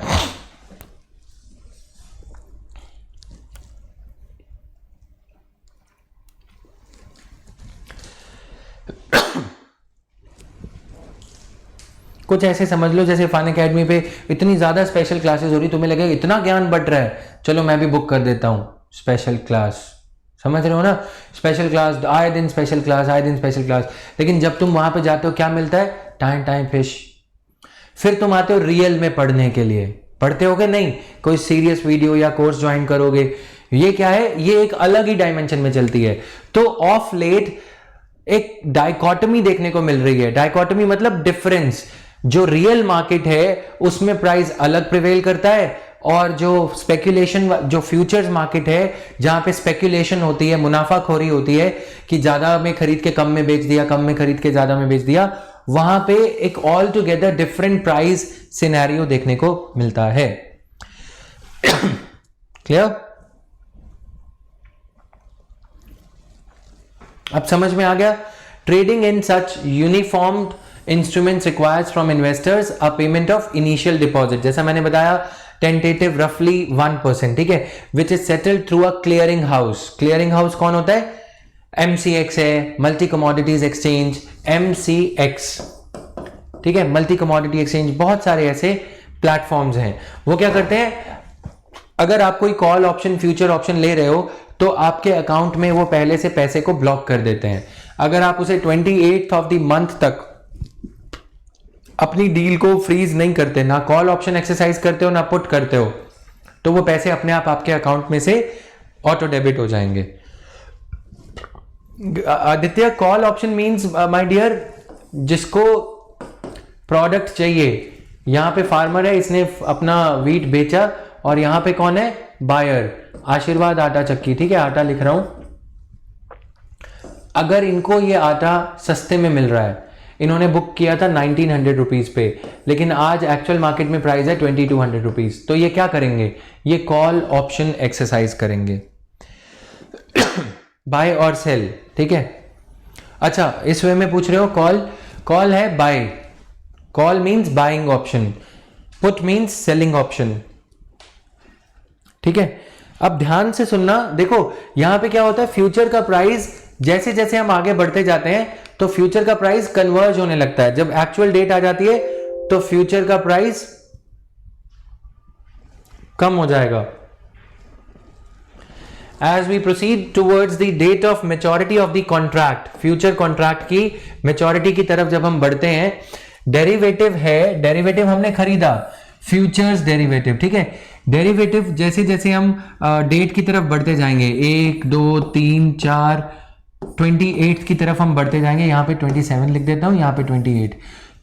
Speaker 1: कुछ ऐसे समझ लो जैसे फन एकेडमी पे इतनी ज्यादा स्पेशल क्लासेस हो रही, तुम्हें लगेगा इतना ज्ञान बट रहा है, चलो मैं भी बुक कर देता हूं स्पेशल क्लास। समझ रहे हो ना? स्पेशल क्लास, आए दिन स्पेशल क्लास, आए दिन स्पेशल क्लास। लेकिन जब तुम वहां पे जाते हो क्या मिलता है? Time fish. फिर तुम आते हो रियल में पढ़ने के लिए, पढ़ते होगे नहीं, कोई सीरियस वीडियो या कोर्स ज्वाइन करोगे, ये क्या है, ये एक अलग ही डायमेंशन में चलती है। तो ऑफ लेट एक डाइकोटमी देखने को मिल रही है। डाइकोटमी मतलब डिफरेंस, जो रियल मार्केट है उसमें प्राइस अलग प्रिवेल करता है, और जो स्पेक्यूलेशन, जो फ्यूचर्स मार्केट है जहां पे स्पेक्यूलेशन होती है, मुनाफाखोरी होती है कि ज्यादा में खरीद के कम में बेच दिया, कम में खरीद के ज्यादा में बेच दिया, वहां पे एक all together different price scenario देखने को मिलता है। क्लियर? अब समझ में आ गया? Trading in such uniformed instruments requires from investors a payment of initial deposit, जैसा मैंने बताया टेंटेटिव रफली 1%, ठीक है, which is settled through a clearing house. Clearing house कौन होता है? MCX है, मल्टी कमोडिटीज एक्सचेंज, MCX, ठीक है, मल्टी कमोडिटी एक्सचेंज। बहुत सारे ऐसे प्लेटफॉर्म्स हैं। वो क्या करते हैं, अगर आप कोई कॉल ऑप्शन, फ्यूचर ऑप्शन ले रहे हो तो आपके अकाउंट में वो पहले से पैसे को ब्लॉक कर देते हैं। अगर आप उसे 28th ऑफ द मंथ तक अपनी डील को फ्रीज नहीं करते, ना कॉल ऑप्शन एक्सरसाइज करते हो ना पुट करते हो, तो वो पैसे अपने आप आपके अकाउंट में से ऑटो डेबिट हो जाएंगे। Aditya, call option means my dear, जिसको प्रोडक्ट चाहिए, यहां पे फार्मर है, इसने अपना वीट बेचा, और यहां पे कौन है? बायर, आशीर्वाद आटा चक्की, ठीक है, आटा लिख रहा हूं। अगर इनको ये आटा सस्ते में मिल रहा है, इन्होंने बुक किया था 1900 रुपीज पे, लेकिन आज एक्चुअल मार्केट में प्राइस है 2200 रुपीज, तो ये क्या करेंगे? ये कॉल ऑप्शन एक्सरसाइज करेंगे, बाय और सेल, ठीक है। अच्छा, इस वे में पूछ रहे हो, कॉल है buy, call means buying option, put means selling option, ठीक है। अब ध्यान से सुनना, देखो यहां पे क्या होता है, फ्यूचर का प्राइस जैसे जैसे हम आगे बढ़ते जाते हैं तो फ्यूचर का प्राइस कन्वर्ज होने लगता है। जब एक्चुअल डेट आ जाती है तो फ्यूचर का प्राइस कम हो जाएगा। As we proceed towards the date of maturity of the contract, future contract की मेच्योरिटी की तरफ जब हम बढ़ते हैं, डेरिवेटिव है, डेरिवेटिव हमने खरीदा, फ्यूचर्स डेरिवेटिव, ठीक है। डेरिवेटिव जैसे जैसे हम डेट की तरफ बढ़ते जाएंगे, 1 2 3 4 28 की तरफ हम बढ़ते जाएंगे, यहां पे 27 लिख देता हूं, यहां पे 28,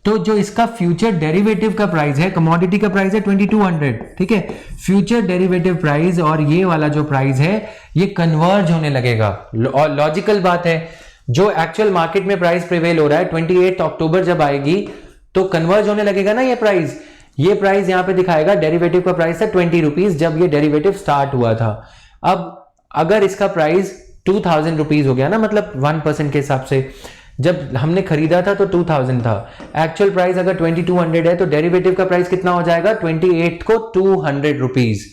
Speaker 1: तो जो इसका फ्यूचर डेरिवेटिव का प्राइस है, कमोडिटी का प्राइस है 2200, ठीक है। फ्यूचर डेरिवेटिव प्राइस और ये वाला जो प्राइस है ये कन्वर्ज होने लगेगा। और लॉजिकल बात है, जो एक्चुअल मार्केट में प्राइस प्रिवेल हो रहा है 28 अक्टूबर जब आएगी तो कन्वर्ज होने लगेगा ना ये प्राइस। ये प्राइस यहां पे दिखाएगा, डेरिवेटिव का प्राइस था 20 रुपीज जब ये डेरिवेटिव स्टार्ट हुआ था। अब अगर इसका प्राइस 2000 रुपीज हो गया ना, मतलब 1% के हिसाब से, जब हमने खरीदा था तो 2000 था, एक्चुअल प्राइस अगर 2200 है तो डेरिवेटिव का प्राइस कितना हो जाएगा, 28 को 200 रुपीज।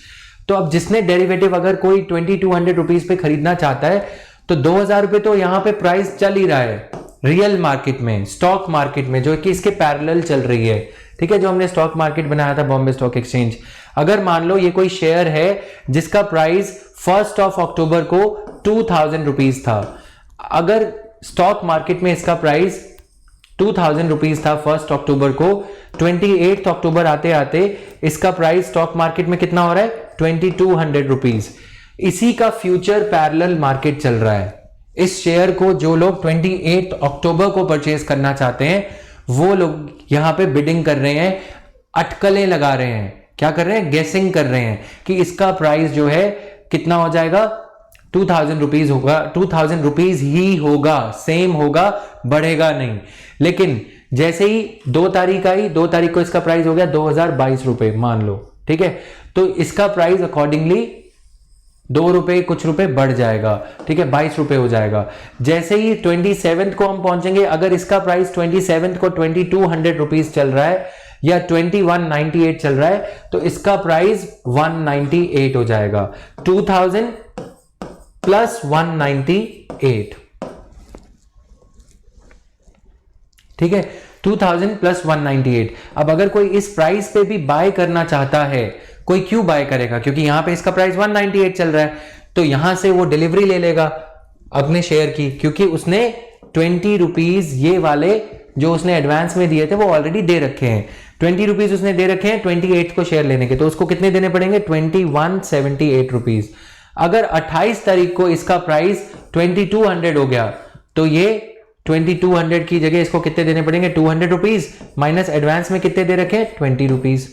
Speaker 1: तो अब जिसने डेरिवेटिव अगर कोई 2200 रुपीज पे खरीदना चाहता है तो 2000 रुपए तो यहां पे प्राइस चल ही रहा है रियल मार्केट में, स्टॉक मार्केट में, जो कि इसके पैरेलल चल रही है, ठीक है, जो हमने स्टॉक मार्केट बनाया था बॉम्बे स्टॉक एक्सचेंज। अगर मान लो ये कोई शेयर है जिसका प्राइस 1 अक्टूबर को 2000 रुपीज था, अगर स्टॉक मार्केट में इसका प्राइस 2000 रुपीज था 1 अक्टूबर को, 28 अक्टूबर आते आते इसका प्राइस स्टॉक मार्केट में कितना हो रहा है 2200 रुपीज। इसी का फ्यूचर पैरेलल मार्केट चल रहा है। इस शेयर को जो लोग 28 अक्टूबर को परचेज करना चाहते हैं वो लोग यहां पे बिडिंग कर रहे हैं, अटकलें लगा रहे हैं, क्या कर रहे हैं, गेसिंग कर रहे हैं कि इसका प्राइस जो है कितना हो जाएगा, 2000 रुपीज होगा, 2000 रुपीज ही होगा, सेम होगा, बढ़ेगा नहीं। लेकिन जैसे ही 2 तारीख आई, 2 तारीख को इसका प्राइस हो गया 2022 रुपए मान लो, ठीक है, तो इसका प्राइस अकॉर्डिंगली 2 रुपए कुछ रुपए बढ़ जाएगा, ठीक है, 22 रुपए हो जाएगा। जैसे ही 27 को हम पहुंचेंगे, अगर इसका प्राइस 27 को 2200 रुपीज चल रहा है या 2198 चल रहा है, तो इसका प्राइस 198 हो जाएगा, 2000 प्लस 198, ठीक है, 2000 प्लस 198। अब अगर कोई इस प्राइस पे भी बाय करना चाहता है, कोई क्यों बाय करेगा, क्योंकि यहां पे इसका प्राइस 198 चल रहा है, तो यहां से वो डिलीवरी ले लेगा अपने शेयर की, क्योंकि उसने 20 रुपीज ये वाले जो उसने एडवांस में दिए थे वो ऑलरेडी दे रखे हैं, 20 रुपीज उसने दे रखे हैं 28 को शेयर लेने के, तो उसको कितने देने पड़ेंगे 2178 रुपीज। अगर 28 तारीख को इसका प्राइस 2200 हो गया, तो ये 2200 की जगह इसको कितने देने पड़ेंगे 200 रुपीज, माइनस एडवांस में कितने दे रखे हैं 20 रुपीज।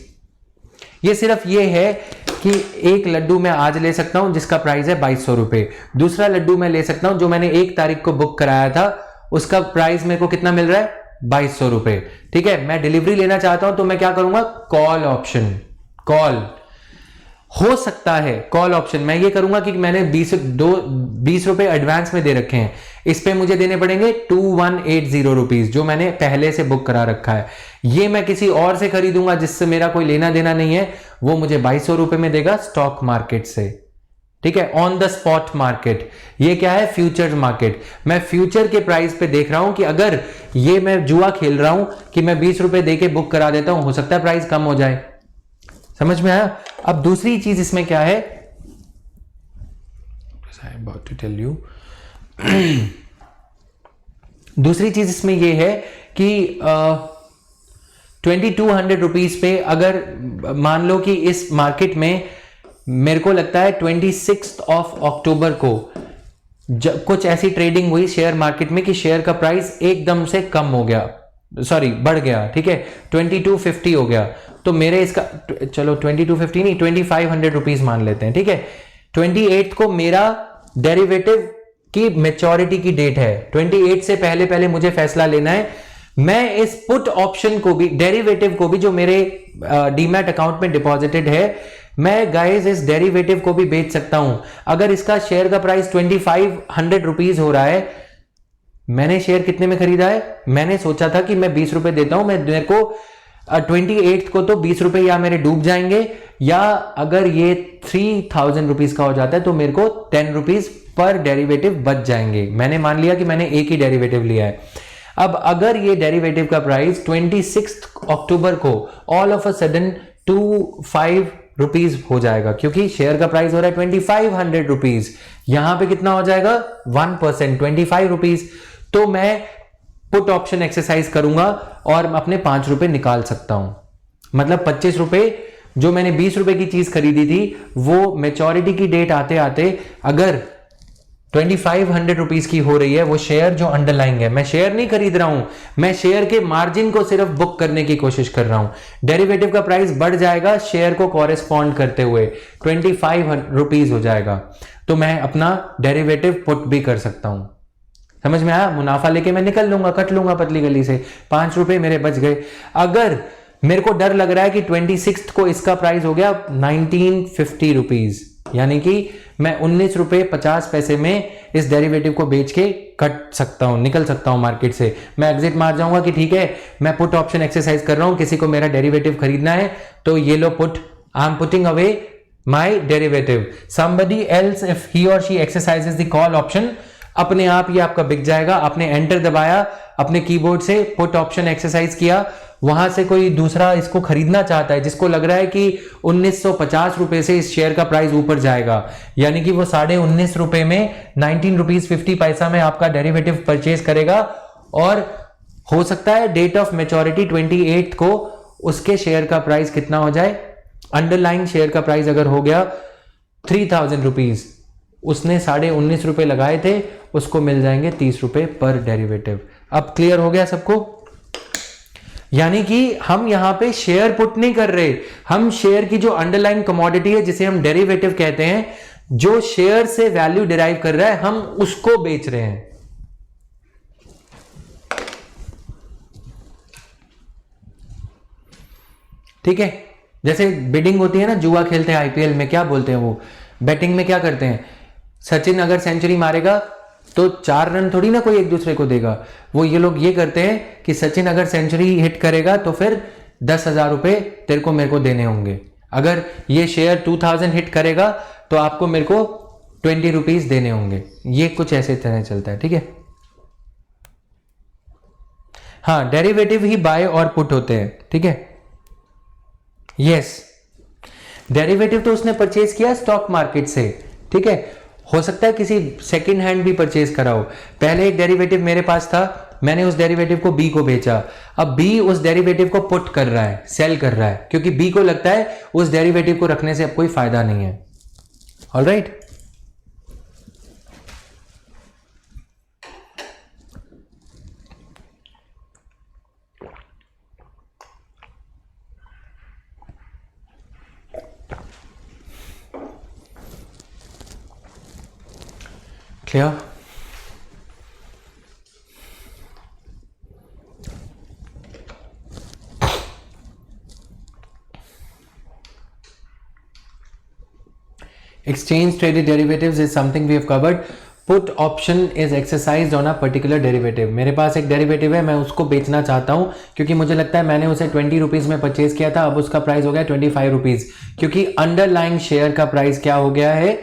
Speaker 1: ये सिर्फ ये है कि एक लड्डू मैं आज ले सकता हूं जिसका प्राइस है 2200 रुपए, दूसरा लड्डू मैं ले सकता हूं जो मैंने 1 तारीख को बुक कराया था, उसका प्राइस मेरे को कितना मिल रहा है 2200 रुपए, ठीक है। मैं डिलीवरी लेना चाहता हूं तो मैं क्या करूंगा, कॉल ऑप्शन, कॉल हो सकता है, कॉल ऑप्शन मैं ये करूंगा कि मैंने 20 रुपए एडवांस में दे रखे हैं, इस पे मुझे देने पड़ेंगे 2180 रुपीज जो मैंने पहले से बुक करा रखा है। ये मैं किसी और से खरीदूंगा जिससे मेरा कोई लेना देना नहीं है, वो मुझे 2200 रुपए में देगा स्टॉक मार्केट से, ठीक है, ऑन द स्पॉट मार्केट। ये क्या है, फ्यूचर मार्केट। मैं फ्यूचर के प्राइस पे देख रहा हूं कि अगर ये मैं जुआ खेल रहा हूं कि मैं 20 रुपए देके बुक करा देता हूं, हो सकता है प्राइस कम हो जाए, समझ में आया। अब दूसरी चीज इसमें क्या है, about to tell you दूसरी चीज इसमें यह है कि 2200 रुपीज पे अगर मान लो कि इस मार्केट में मेरे को लगता है 26 अक्टूबर को कुछ ऐसी ट्रेडिंग हुई शेयर मार्केट में कि शेयर का प्राइस एकदम से कम हो गया, सॉरी बढ़ गया, ठीक है, 2250 हो गया, तो मेरे इसका चलो 2250 नहीं 2500 रुपीज मान लेते हैं, ठीक है। 28 को मेरा डेरिवेटिव की मैच्योरिटी की डेट है, 28 से पहले पहले मुझे फैसला लेना है। मैं इस पुट ऑप्शन को भी, डेरिवेटिव को भी जो मेरे डीमैट अकाउंट में डिपॉजिटेड है, मैं गाइस इस डेरिवेटिव को भी बेच सकता हूं। अगर इसका शेयर का प्राइस 2500 रुपीज हो रहा है, मैंने शेयर कितने में खरीदा है, मैंने सोचा था कि मैं 20 रुपए देता हूं, मेरे को 28 को तो 20 रुपए या मेरे डूब जाएंगे, या अगर ये 3000 रुपीज का हो जाता है तो मेरे को 10 रुपीज पर डेरिवेटिव बच जाएंगे। मैंने मान लिया कि मैंने एक ही डेरिवेटिव लिया है। अब अगर ये डेरिवेटिव का प्राइस 26 अक्टूबर को all of a sudden 25 rupees हो जाएगा, क्योंकि शेयर का प्राइस हो रहा है 2500 रुपीज, यहां पे कितना हो जाएगा 1%, 25 रुपीज, तो मैं पुट ऑप्शन एक्सरसाइज करूंगा और अपने 5 रुपए निकाल सकता हूं। मतलब 25 रुपए जो मैंने 20 रुपए की चीज खरीदी थी, वो मैच्योरिटी की डेट आते आते अगर 2500 रुपीज की हो रही है, वो शेयर जो अंडरलाइंग है, मैं शेयर नहीं खरीद रहा हूं, मैं शेयर के मार्जिन को सिर्फ बुक करने की कोशिश कर रहा हूं। डेरिवेटिव का प्राइस बढ़ जाएगा शेयर को कॉरेस्पॉन्ड करते हुए, 25 रुपीज हो जाएगा, तो मैं अपना डेरिवेटिव पुट भी कर सकता हूं। समझ में आया, मुनाफा लेके मैं निकल लूंगा, कट लूंगा पतली गली से, 5 रुपए मेरे बच गए। अगर मेरे को डर लग रहा है कि 26 को इसका प्राइस हो गया 1950 रुपीज, यानी कि मैं 19 रुपए 50 पैसे में इस डेरिवेटिव को बेच के कट सकता हूं, निकल सकता हूं मार्केट से, मैं एग्जिट मार जाऊंगा कि ठीक है मैं पुट ऑप्शन एक्सरसाइज कर रहा हूं, किसी को मेरा डेरिवेटिव खरीदना है तो ये लो put, I am putting away my derivative. Somebody else, if he or she exercises the call option, अपने आप ये आपका बिक जाएगा। आपने एंटर दबाया अपने कीबोर्ड से, पुट ऑप्शन एक्सरसाइज किया, वहां से कोई दूसरा इसको खरीदना चाहता है जिसको लग रहा है कि 1950 रुपए से इस शेयर का प्राइस ऊपर जाएगा, यानी कि वो 19.5 रुपए में 19 रुपीज 50 पैसा में आपका डेरिवेटिव परचेज करेगा, और हो सकता है डेट ऑफ मेच्योरिटी 28 को उसके शेयर का प्राइस कितना हो जाए, अंडरलाइन शेयर का प्राइस अगर हो गया 3000 रुपीज, उसने 19.5 रुपए लगाए थे, उसको मिल जाएंगे 30 रुपए पर डेरिवेटिव। अब क्लियर हो गया सबको? यानी कि हम यहां पे शेयर पुट नहीं कर रहे, हम शेयर की जो अंडरलाइन कमोडिटी है जिसे हम डेरिवेटिव कहते हैं, जो शेयर से वैल्यू डिराइव कर रहा है, हम उसको बेच रहे हैं। ठीक है, जैसे बिडिंग होती है ना, जुआ खेलते हैं आईपीएल में, क्या बोलते हैं वो, बैटिंग में क्या करते हैं, सचिन अगर सेंचुरी मारेगा तो 4 रन थोड़ी ना कोई एक दूसरे को देगा, वो ये लोग ये करते हैं कि सचिन अगर सेंचुरी हिट करेगा तो फिर 10,000 रुपए तेरे को मेरे को देने होंगे, अगर ये शेयर 2000 हिट करेगा तो आपको मेरे को 20 रुपीज देने होंगे। ये कुछ ऐसे तरह चलता है। ठीक है, हाँ, डेरिवेटिव ही बाय और पुट होते हैं। ठीक है, यस, डेरिवेटिव तो उसने परचेज किया स्टॉक मार्केट से। ठीक है, हो सकता है किसी सेकंड हैंड भी परचेज करा हो। पहले एक डेरिवेटिव मेरे पास था, मैंने उस डेरिवेटिव को बी को बेचा, अब बी उस डेरिवेटिव को पुट कर रहा है, सेल कर रहा है, क्योंकि बी को लगता है उस डेरिवेटिव को रखने से अब कोई फायदा नहीं है। Alright, clear? Exchange traded derivatives is something we have covered. Put option is exercised on a particular derivative. मेरे पास एक डेरिवेटिव है, मैं उसको बेचना चाहता हूं क्योंकि मुझे लगता है मैंने उसे 20 रुपीज में परचेज किया था, अब उसका प्राइस हो गया 25 रुपीज, क्योंकि अंडरलाइन शेयर का प्राइस क्या हो गया है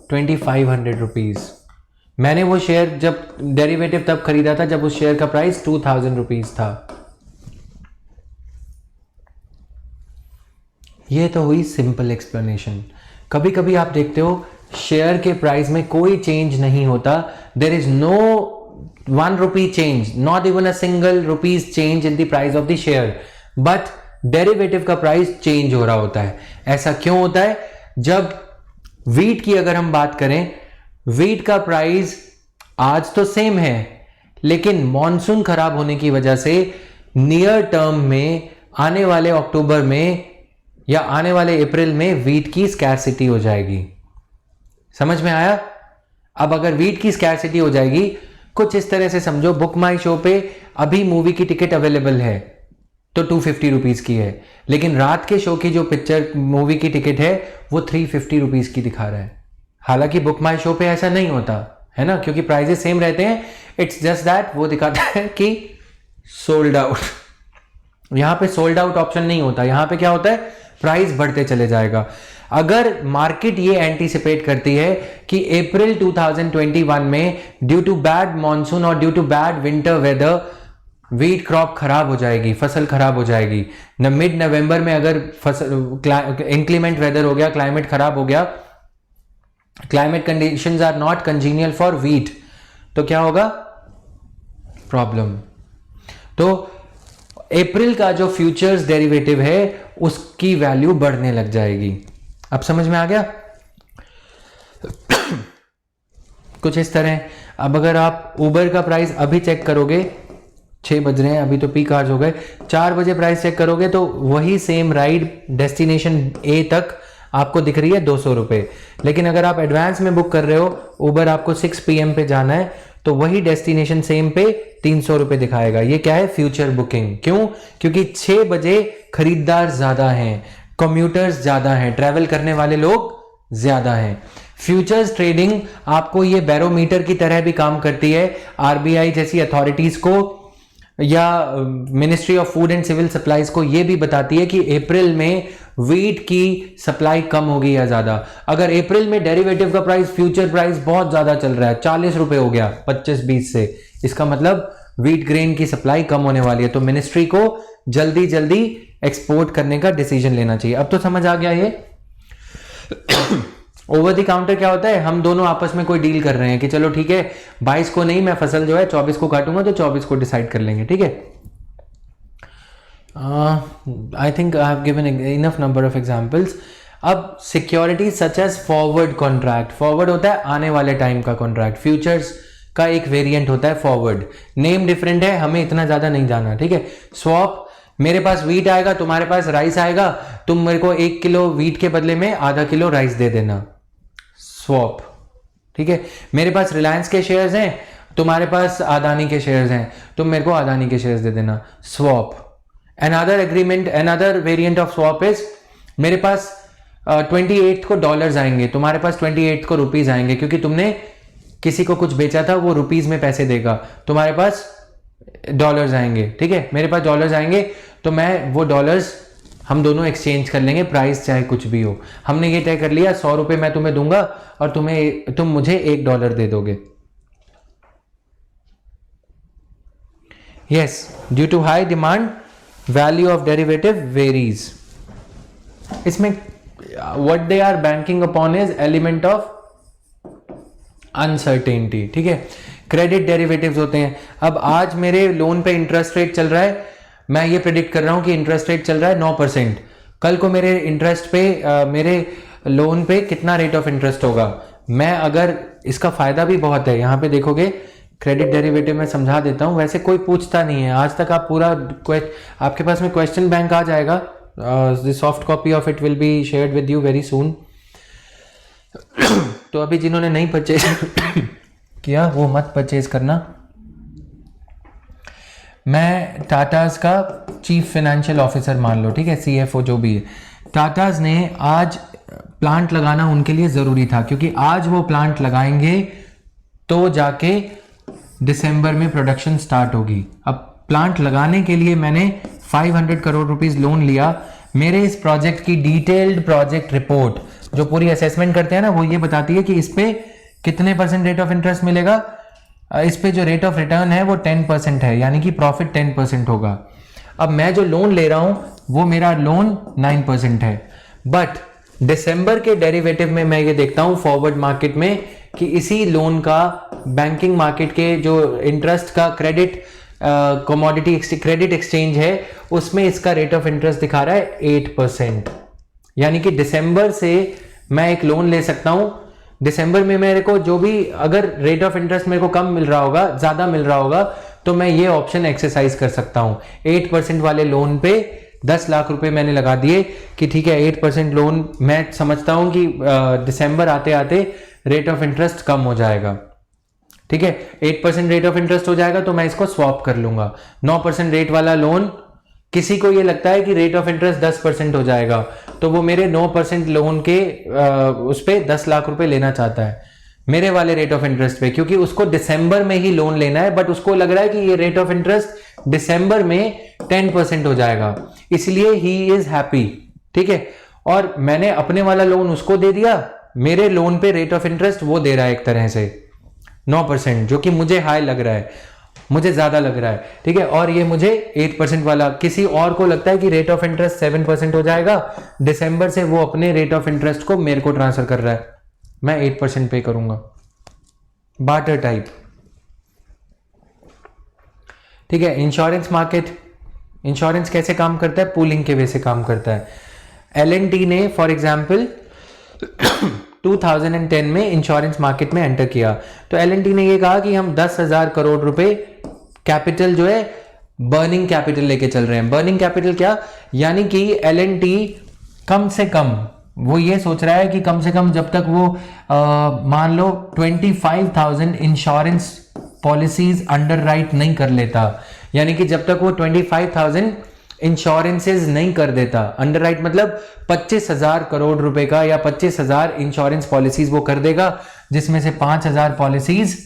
Speaker 1: 2500 रुपीज। मैंने वो शेयर जब डेरिवेटिव तब खरीदा था जब उस शेयर का प्राइस 2000 रुपीज था। ये तो हुई सिंपल एक्सप्लेनेशन। कभी कभी आप देखते हो शेयर के प्राइस में कोई चेंज नहीं होता, there is no 1 rupee change, not even a single rupees change in the price of the share, but derivative का प्राइस चेंज हो रहा होता है। ऐसा क्यों होता है? जब वीट की अगर हम बात करें, वीट का प्राइस आज तो सेम है, लेकिन मॉनसून खराब होने की वजह से नियर टर्म में आने वाले अक्टूबर में या आने वाले अप्रैल में वीट की स्कैरसिटी हो जाएगी। समझ में आया? अब अगर वीट की स्कैरसिटी हो जाएगी, कुछ इस तरह से समझो, बुक माई शो पे अभी मूवी की टिकट अवेलेबल है तो 250 रुपीज की है, लेकिन रात के शो की जो पिक्चर मूवी की टिकट है वो 350 रुपीज की दिखा रहा है। हालांकि बुक माई शो पे ऐसा नहीं होता है ना, क्योंकि प्राइजेस सेम रहते हैं, इट्स जस्ट दैट वो दिखाता है कि सोल्ड आउट। यहां पे सोल्ड आउट ऑप्शन नहीं होता, यहां पे क्या होता है, प्राइस बढ़ते चले जाएगा। अगर मार्केट ये एंटीसिपेट करती है कि अप्रैल 2021 में ड्यू टू बैड मॉनसून और due to bad winter weather wheat crop खराब हो जाएगी, फसल खराब हो जाएगी, मिड नवंबर में अगर फसल इंक्लीमेंट वेदर हो गया, क्लाइमेट खराब हो गया, climate conditions are not congenial for wheat, तो क्या होगा? प्रॉब्लम। तो अप्रैल का जो फ्यूचर्स डेरिवेटिव है उसकी वैल्यू बढ़ने लग जाएगी। अब समझ में आ गया? कुछ इस तरह। अब अगर आप उबर का प्राइस अभी चेक करोगे, 6 बज रहे हैं, अभी तो पीक आवर्स हो गए, 4 बजे प्राइस चेक करोगे तो वही सेम राइड डेस्टिनेशन ए तक आपको दिख रही है 200 रुपए, लेकिन अगर आप एडवांस में बुक कर रहे हो, उबर आपको 6 PM पे जाना है, तो वही डेस्टिनेशन सेम पे 300 रुपए दिखाएगा। ये क्या है? Future booking. क्यों? क्योंकि 6 बजे खरीदार ज्यादा हैं, कम्यूटर्स ज्यादा हैं, ट्रैवल करने वाले लोग ज्यादा हैं। फ्यूचर्स ट्रेडिंग आपको ये बैरोमीटर की तरह भी काम करती है, आरबीआई जैसी अथॉरिटीज को या ministry of food and civil supplies को ये भी बताती है कि अप्रैल में वीट की सप्लाई कम होगी या ज्यादा। अगर अप्रैल में डेरिवेटिव का प्राइस, फ्यूचर प्राइस बहुत ज्यादा चल रहा है, 40 रुपए हो गया 25-20 से, इसका मतलब वीट ग्रेन की सप्लाई कम होने वाली है, तो मिनिस्ट्री को जल्दी जल्दी एक्सपोर्ट करने का डिसीजन लेना चाहिए। अब तो समझ आ गया ये। ओवर द काउंटर क्या होता है, हम दोनों आपस में कोई डील कर रहे हैं कि चलो ठीक है 22 को नहीं, मैं फसल जो है 24 को काटूंगा, तो 24 को डिसाइड कर लेंगे, ठीक है। I think I have given enough number of examples. अब security such as forward contract, forward होता है आने वाले टाइम का कॉन्ट्रैक्ट, फ्यूचर्स का एक वेरिएंट होता है फॉरवर्ड, नेम डिफरेंट है, हमें इतना ज्यादा नहीं जाना, ठीक है। स्वैप, मेरे पास वीट आएगा, तुम्हारे पास राइस आएगा, तुम मेरे को 1 किलो वीट के बदले में आधा किलो राइस दे देना, स्वैप, ठीक है। मेरे पास रिलायंस के शेयर्स हैं, तुम्हारे पास अदानी के शेयर्स हैं, तुम मेरे को अदानी के शेयर्स दे देना, swap. Another agreement, another variant of swap is, मेरे पास 28 को डॉलर्स आएंगे, तुम्हारे पास 28 को रुपीज आएंगे, क्योंकि तुमने किसी को कुछ बेचा था, वो रुपीज में पैसे देगा, तुम्हारे पास डॉलर्स आएंगे, ठीक है। मेरे पास डॉलर्स आएंगे, तो मैं वो डॉलर्स हम दोनों एक्सचेंज कर लेंगे, प्राइस चाहे कुछ भी हो। हमने ये तय कर लिया 100 रुपए मैं तुम्हें दूंगा और तुम मुझे $1 दे दोगे। Yes, due to high demand value of derivative varies. इसमें what they are banking upon is element of uncertainty, ठीक है। क्रेडिट डेरिवेटिव्स होते हैं। अब आज मेरे लोन पे इंटरेस्ट रेट चल रहा है, मैं ये प्रेडिक्ट कर रहा हूं कि इंटरेस्ट रेट चल रहा है 9%, कल को मेरे इंटरेस्ट पे मेरे लोन पे कितना रेट ऑफ इंटरेस्ट होगा। मैं अगर, इसका फायदा भी बहुत है, यहां पे देखोगे क्रेडिट डेरिवेटिव में समझा देता हूं, वैसे कोई पूछता नहीं है आज तक, आप पूरा आपके पास में क्वेश्चन बैंक आ जाएगा, the soft copy of it will be shared with you very soon. तो अभी जिन्होंने नहीं परचेज किया वो मत परचेज करना। मैं टाटाज का चीफ फाइनेंशियल ऑफिसर मान लो, ठीक है, CFO जो भी है। टाटाज ने आज प्लांट लगाना उनके लिए ज़रूरी था, क्योंकि आज वो प्लांट लगाएंगे तो जाके दिसंबर में प्रोडक्शन स्टार्ट होगी। अब प्लांट लगाने के लिए मैंने 500 करोड़ रुपीस लोन लिया। मेरे इस प्रोजेक्ट की डिटेल्ड प्रोजेक्ट रिपोर्ट जो पूरी असेसमेंट करते हैं ना, वो ये बताती है कि इस पे कितने % रेट ऑफ इंटरेस्ट मिलेगा, इस पे जो रेट ऑफ रिटर्न है वो 10% है, यानी कि प्रॉफिट 10% होगा। अब मैं जो लोन ले रहा हूं वो मेरा लोन 9% है, बट दिसंबर के डेरिवेटिव में मैं ये देखता हूं फॉरवर्ड मार्केट में कि इसी लोन का बैंकिंग मार्केट के जो इंटरेस्ट का क्रेडिट कमोडिटी क्रेडिट एक्सचेंज है उसमें इसका रेट ऑफ इंटरेस्ट दिखा रहा है 8%, यानी कि दिसंबर से मैं एक लोन ले सकता हूं। दिसंबर में मेरे को जो भी अगर रेट ऑफ इंटरेस्ट मेरे को कम मिल रहा होगा, ज्यादा मिल रहा होगा, तो मैं ये ऑप्शन एक्सरसाइज कर सकता हूं। 8% वाले लोन पे 10 लाख रुपए मैंने लगा दिए कि ठीक है 8% लोन, मैं समझता हूं कि दिसंबर आते आते रेट ऑफ इंटरेस्ट कम हो जाएगा, ठीक है, 8% रेट ऑफ इंटरेस्ट हो जाएगा तो मैं इसको स्वैप कर लूंगा। 9% रेट वाला लोन, किसी को ये लगता है कि रेट ऑफ इंटरेस्ट 10% हो जाएगा, तो वो मेरे 9% लोन के उस पे 10 लाख रुपए लेना चाहता है मेरे वाले रेट ऑफ इंटरेस्ट पे, क्योंकि उसको दिसंबर में ही लोन लेना है, बट उसको लग रहा है कि ये रेट ऑफ इंटरेस्ट दिसंबर में 10% हो जाएगा, इसलिए ही इज हैप्पी, ठीक है। और मैंने अपने वाला लोन उसको दे दिया, मेरे लोन पे रेट ऑफ इंटरेस्ट वो दे रहा है एक तरह से 9%, जो कि मुझे हाई लग रहा है, मुझे ज्यादा लग रहा है, ठीक है। और ये मुझे 8% वाला, किसी और को लगता है कि रेट ऑफ इंटरेस्ट 7% हो जाएगा, दिसंबर से वो अपने रेट ऑफ इंटरेस्ट को मेरे को ट्रांसफर कर रहा है, मैं 8% पे करूंगा, बार्टर टाइप, ठीक है। इंश्योरेंस मार्केट, इंश्योरेंस कैसे काम करता है, पूलिंग के वे से काम करता है। L&T ने फॉर एग्जाम्पल 2010 में इंश्योरेंस मार्केट में एंटर किया, तो L&T ने ये कहा कि हम 10,000 करोड़ रुपए कैपिटल जो है बर्निंग कैपिटल लेके चल रहे हैं। बर्निंग कैपिटल क्या, यानी कि L&T कम से कम, वो ये सोच रहा है कि कम से कम जब तक वो मान लो 25,000 इंश्योरेंस पॉलिसीज अंडर राइट नहीं कर लेता, यानी कि जब तक वो 25,000 इंश्योरेंसेज नहीं कर देता, अंडर राइट मतलब 25,000 करोड़ रुपए का या 25,000 इंश्योरेंस पॉलिसीज वो कर देगा, जिसमें से 5,000 पॉलिसीज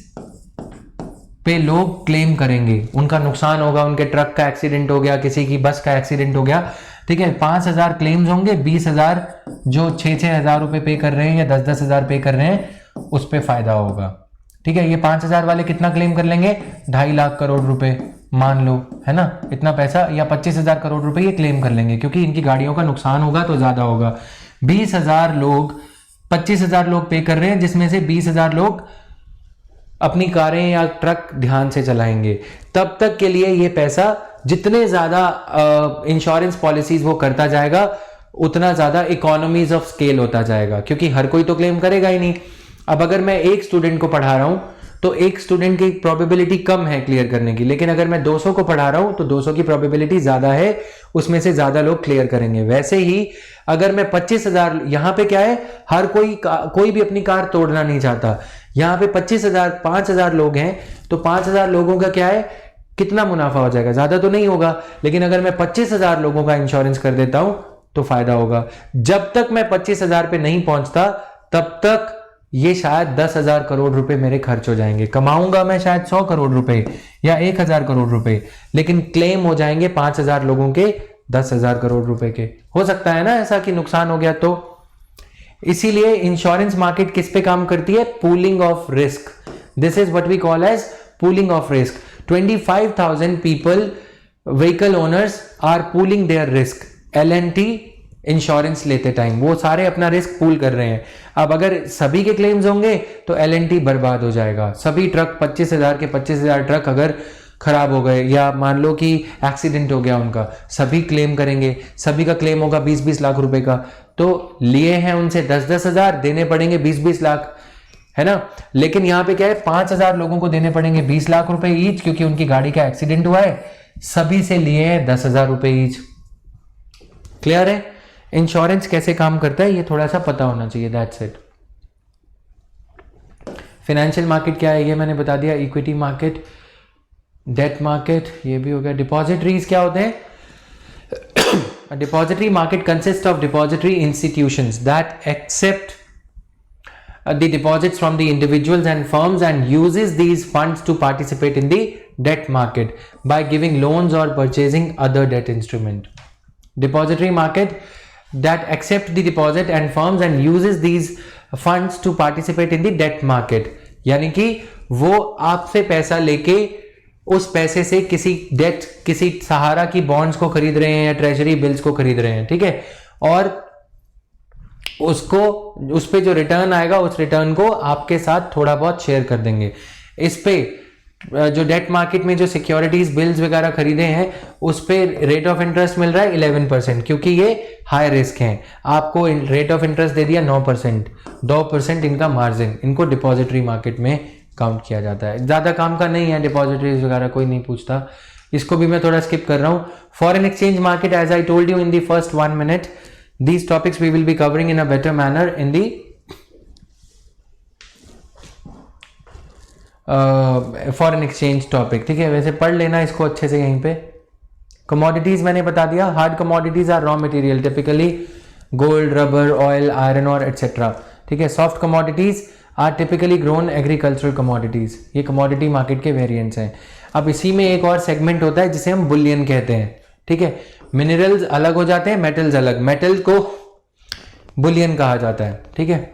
Speaker 1: पे लोग क्लेम करेंगे, उनका नुकसान होगा, उनके ट्रक का एक्सीडेंट हो गया, किसी की बस का एक्सीडेंट हो गया, ठीक है, 5,000 क्लेम्स होंगे, 20,000 जो 6,000 रुपए पे कर रहे हैं या 10,000 पे कर रहे हैं उस पर फायदा होगा। ठीक है, ये 5,000 वाले कितना क्लेम कर लेंगे, 2.5 लाख करोड़ रुपए मान लो, है ना, इतना पैसा, या 25,000 करोड़ रुपए ये क्लेम कर लेंगे, क्योंकि इनकी गाड़ियों का नुकसान होगा तो ज्यादा होगा। 20,000 लोग, 25,000 लोग पे कर रहे हैं, जिसमें से 20,000 लोग अपनी कारें या ट्रक ध्यान से चलाएंगे। तब तक के लिए ये पैसा, जितने ज्यादा इंश्योरेंस पॉलिसीज वो करता जाएगा उतना ज्यादा इकोनॉमीज ऑफ स्केल होता जाएगा, क्योंकि हर कोई तो क्लेम करेगा ही नहीं। अब अगर मैं एक स्टूडेंट को पढ़ा रहा हूं तो एक स्टूडेंट की प्रोबेबिलिटी कम है क्लियर करने की, लेकिन अगर मैं 200 को पढ़ा रहा हूं तो 200 की प्रोबेबिलिटी ज्यादा है, उसमें से ज्यादा लोग क्लियर करेंगे। वैसे ही अगर मैं 25,000, यहां पे क्या है, हर कोई भी अपनी कार तोड़ना नहीं चाहता, यहां पे 25,000, 5,000 लोग हैं, तो 5,000 लोगों का क्या है, कितना मुनाफा हो जाएगा, ज्यादा तो नहीं होगा, लेकिन अगर मैं 25,000 लोगों का इंश्योरेंस कर देता हूं तो फायदा होगा। जब तक मैं 25,000 पे नहीं पहुंचता तब तक ये शायद 10,000 करोड़ रुपए मेरे खर्च हो जाएंगे। कमाऊंगा मैं शायद 100 करोड़ रुपए या 1,000 करोड़ रुपए, लेकिन क्लेम हो जाएंगे 5,000 लोगों के 10,000 करोड़ रुपए के। हो सकता है ना ऐसा कि नुकसान हो गया तो। इसीलिए इंश्योरेंस मार्केट किस पे काम करती है, pooling of risk. This is what we call as pooling of risk. 25,000 people, vehicle owners are pooling their risk. L&T insurance लेते टाइम वो सारे अपना रिस्क पूल कर रहे हैं। अब अगर सभी के क्लेम्स होंगे तो L&T बर्बाद हो जाएगा। सभी ट्रक, 25,000 के 25,000 ट्रक अगर खराब हो गए या मान लो कि एक्सीडेंट हो गया उनका, सभी क्लेम करेंगे, सभी का क्लेम होगा 20-20 लाख रुपए का, तो लिए हैं उनसे 10-10 हजार, देने पड़ेंगे 20-20 लाख, है ना। लेकिन यहाँ पे क्या है, 5,000 लोगों को देने पड़ेंगे 20 लाख रुपए ईच, क्योंकि उनकी गाड़ी का एक्सीडेंट हुआ है। सभी से लिए हैं 10,000 रुपए ईच। क्लियर है इंश्योरेंस कैसे काम करता है, ये थोड़ा सा पता होना चाहिए, दैट्स इट। फाइनेंशियल मार्केट क्या है ये मैंने बता दिया, इक्विटी मार्केट, डेट मार्केट, ये भी हो गया। डिपॉजिटरीज क्या होते हैं, A depository market consists of depository institutions that accept the deposits from the individuals and firms and uses these funds to participate in the debt market by giving loans or purchasing other debt instrument. Depository market that accept the deposit and firms and uses these funds to participate in the debt market, यानी कि वो आपसे पैसा लेके उस पैसे से किसी डेट, किसी सहारा की बॉन्ड्स को खरीद रहे हैं या ट्रेजरी बिल्स को खरीद रहे हैं, ठीक है, और उसको, उस पे जो रिटर्न आएगा उस रिटर्न को आपके साथ थोड़ा बहुत शेयर कर देंगे। इस पे जो डेट मार्केट में जो सिक्योरिटीज बिल्स वगैरह खरीदे हैं उस पे रेट ऑफ इंटरेस्ट मिल रहा है 11%, क्योंकि ये हाई रिस्क हैं। आपको रेट ऑफ इंटरेस्ट दे दिया 9%, 2% इनका मार्जिन, इनको डिपॉजिटरी मार्केट में काउंट किया जाता है। ज्यादा काम का नहीं है, डिपॉजिटरीज वगैरह कोई नहीं पूछता, इसको भी मैं थोड़ा स्किप कर रहा हूं। Foreign exchange market, as I told you in the first 1 minute, these topics we will be covering in a better manner in the foreign exchange topic, ठीक है। वैसे पढ़ लेना इसको अच्छे से। यहीं पे कमोडिटीज मैंने बता दिया, hard commodities are raw material, typically gold, rubber, oil, iron और एटसेट्रा, ठीक है। Soft commodities are typically grown agricultural commodities, ये कमोडिटी मार्केट के वेरिएंट्स हैं। अब इसी में एक और सेगमेंट होता है जिसे हम बुलियन कहते हैं, ठीक है। मिनरल्स अलग हो जाते हैं, मेटल्स अलग, मेटल को बुलियन कहा जाता है, ठीक है।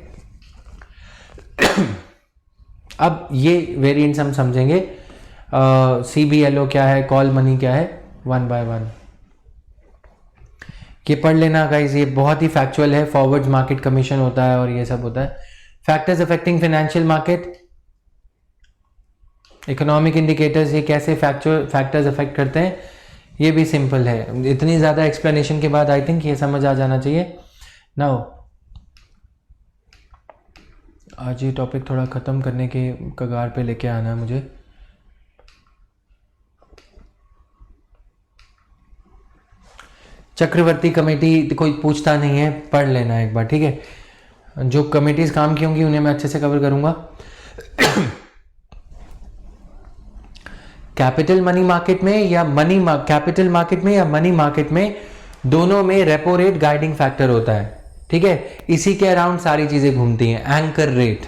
Speaker 1: अब ये वेरिएंट्स हम समझेंगे, CBLO क्या है, कॉल मनी क्या है, 1 by 1 ये पढ़ लेना गाइस, ये बहुत ही फैक्चुअल है। फॉरवर्ड्स मार्केट कमीशन होता है और ये सब होता है। Factors affecting financial market, economic indicators, ये कैसे फैक्टर्स अफेक्ट करते हैं, ये भी सिंपल है। इतनी ज़्यादा एक्सप्लेनेशन के बाद आई थिंक ये समझ आ जाना चाहिए। नाउ आज ये टॉपिक थोड़ा ख़त्म करने के कगार पे लेके आना है मुझे। चक्रवर्ती कमेटी कोई पूछता नहीं है, पढ़ लेना एक बार, ठीक है। जो कमेटीज काम की होंगी उन्हें मैं अच्छे से कवर करूंगा। कैपिटल मनी मार्केट में या कैपिटल मार्केट में या मनी मार्केट में, दोनों में रेपो रेट गाइडिंग फैक्टर होता है, ठीक है। इसी के अराउंड सारी चीजें घूमती हैं। एंकर रेट,